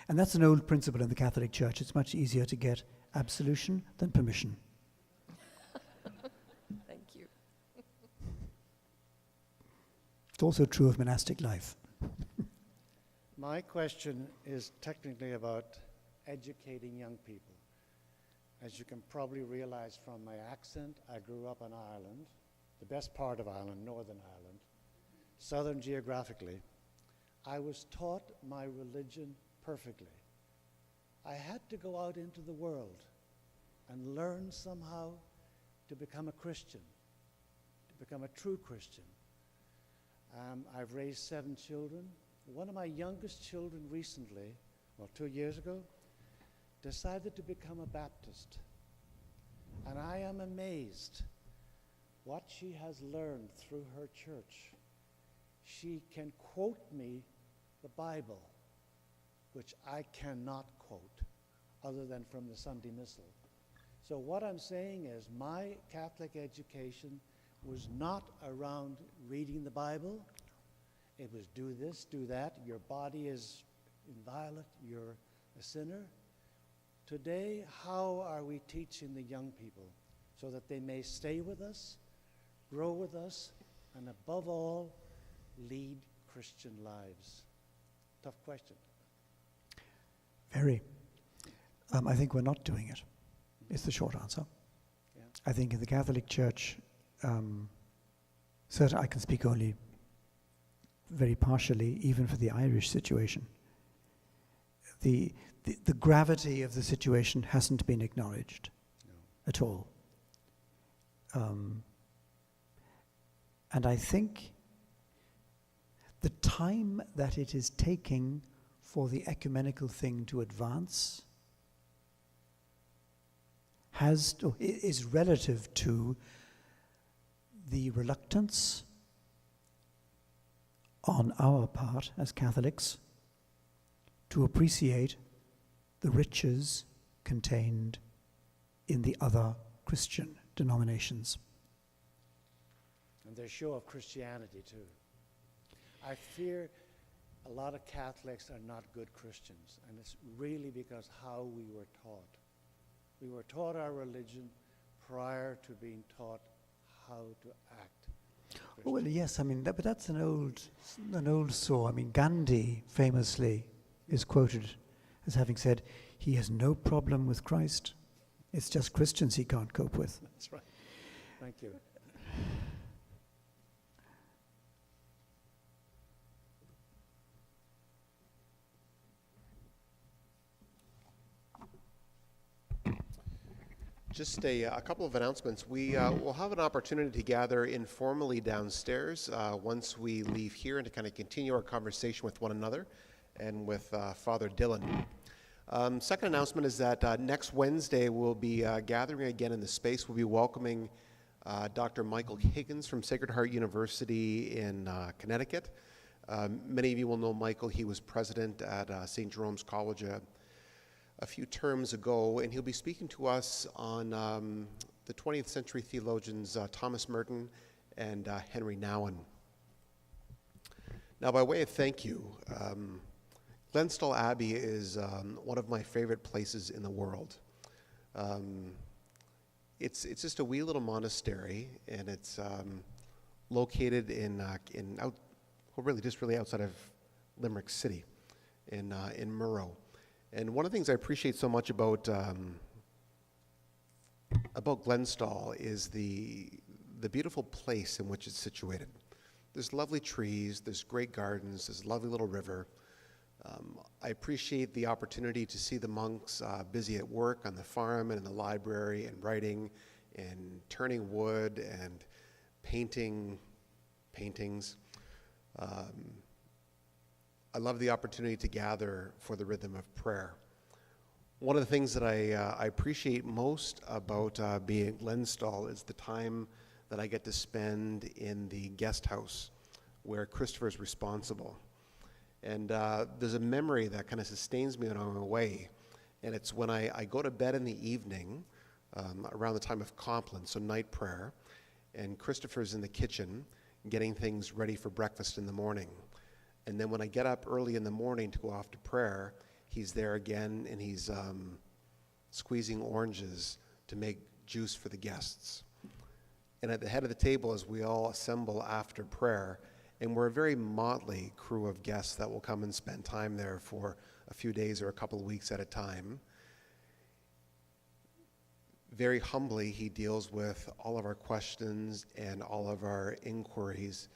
And that's an old principle in the Catholic Church. It's much easier to get absolution than permission. thank you. It's also true of monastic life. My question is technically about educating young people. As you can probably realize from my accent, I grew up in Ireland, the best part of Ireland, Northern Ireland, southern geographically. I was taught my religion perfectly. I had to go out into the world and learn somehow to become a Christian, to become a true Christian. I've raised 7 children. One of my youngest children recently, well, 2 years ago, decided to become a Baptist. And I am amazed what she has learned through her church. She can quote me the Bible, which I cannot quote other than from the Sunday Missal. So what I'm saying is my Catholic education was not around reading the Bible. It was do this, do that. Your body is inviolate. You're a sinner. Today, how are we teaching the young people so that they may stay with us, grow with us, and above all, lead Christian lives? Tough question. Very. I think we're not doing it, is the short answer. Yeah. I think in the Catholic Church, certainly I can speak only very partially, even for the Irish situation. The gravity of the situation hasn't been acknowledged at all. And I think the time that it is taking for the ecumenical thing to advance is relative to the reluctance on our part as Catholics to appreciate the riches contained in the other Christian denominations. And their show of Christianity, too. I fear a lot of Catholics are not good Christians, and it's really because how we were taught. We were taught our religion prior to being taught how to act. Oh, well, yes, I mean, but that's an old saw. I mean, Gandhi famously is quoted as having said, he has no problem with Christ. It's just Christians he can't cope with. That's right. Thank you. Just a couple of announcements. We will have an opportunity to gather informally downstairs once we leave here and to kind of continue our conversation with one another and with Father Dillon. Second announcement is that next Wednesday we'll be gathering again in the space. We'll be welcoming Dr. Michael Higgins from Sacred Heart University in Connecticut. Many of you will know Michael. He was president at St. Jerome's College a few terms ago, and he'll be speaking to us on the 20th century theologians Thomas Merton and Henry Nouwen. Now, by way of thank you, Glenstall Abbey is one of my favorite places in the world. It's just a wee little monastery, and it's located really outside of Limerick City, in Murrow. And one of the things I appreciate so much about Glenstall is the beautiful place in which it's situated. There's lovely trees, there's great gardens, there's a lovely little river. I appreciate the opportunity to see the monks busy at work on the farm and in the library and writing and turning wood and painting paintings. I love the opportunity to gather for the rhythm of prayer. One of the things that I appreciate most about being at Glenstall is the time that I get to spend in the guest house where Christopher is responsible. And there's a memory that kind of sustains me when I'm away, and it's when I go to bed in the evening around the time of Compline, so night prayer, and Christopher's in the kitchen getting things ready for breakfast in the morning. And then when I get up early in the morning to go off to prayer, he's there again, and he's squeezing oranges to make juice for the guests. And at the head of the table, as we all assemble after prayer, and we're a very motley crew of guests that will come and spend time there for a few days or a couple of weeks at a time, very humbly, he deals with all of our questions and all of our inquiries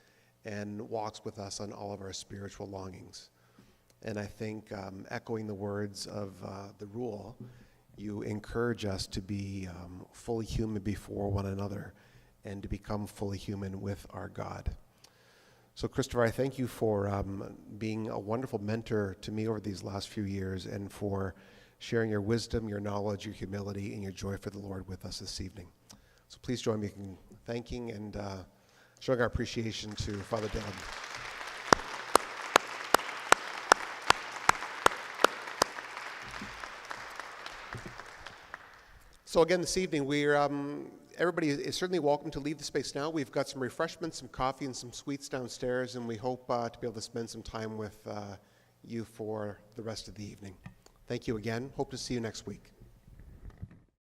and walks with us on all of our spiritual longings. And I think, echoing the words of the rule, you encourage us to be fully human before one another and to become fully human with our God. So Christopher, I thank you for being a wonderful mentor to me over these last few years, and for sharing your wisdom, your knowledge, your humility, and your joy for the Lord with us this evening. So please join me in thanking and showing our appreciation to Father Dillon. So again, this evening, everybody is certainly welcome to leave the space now. We've got some refreshments, some coffee, and some sweets downstairs, and we hope to be able to spend some time with you for the rest of the evening. Thank you again. Hope to see you next week.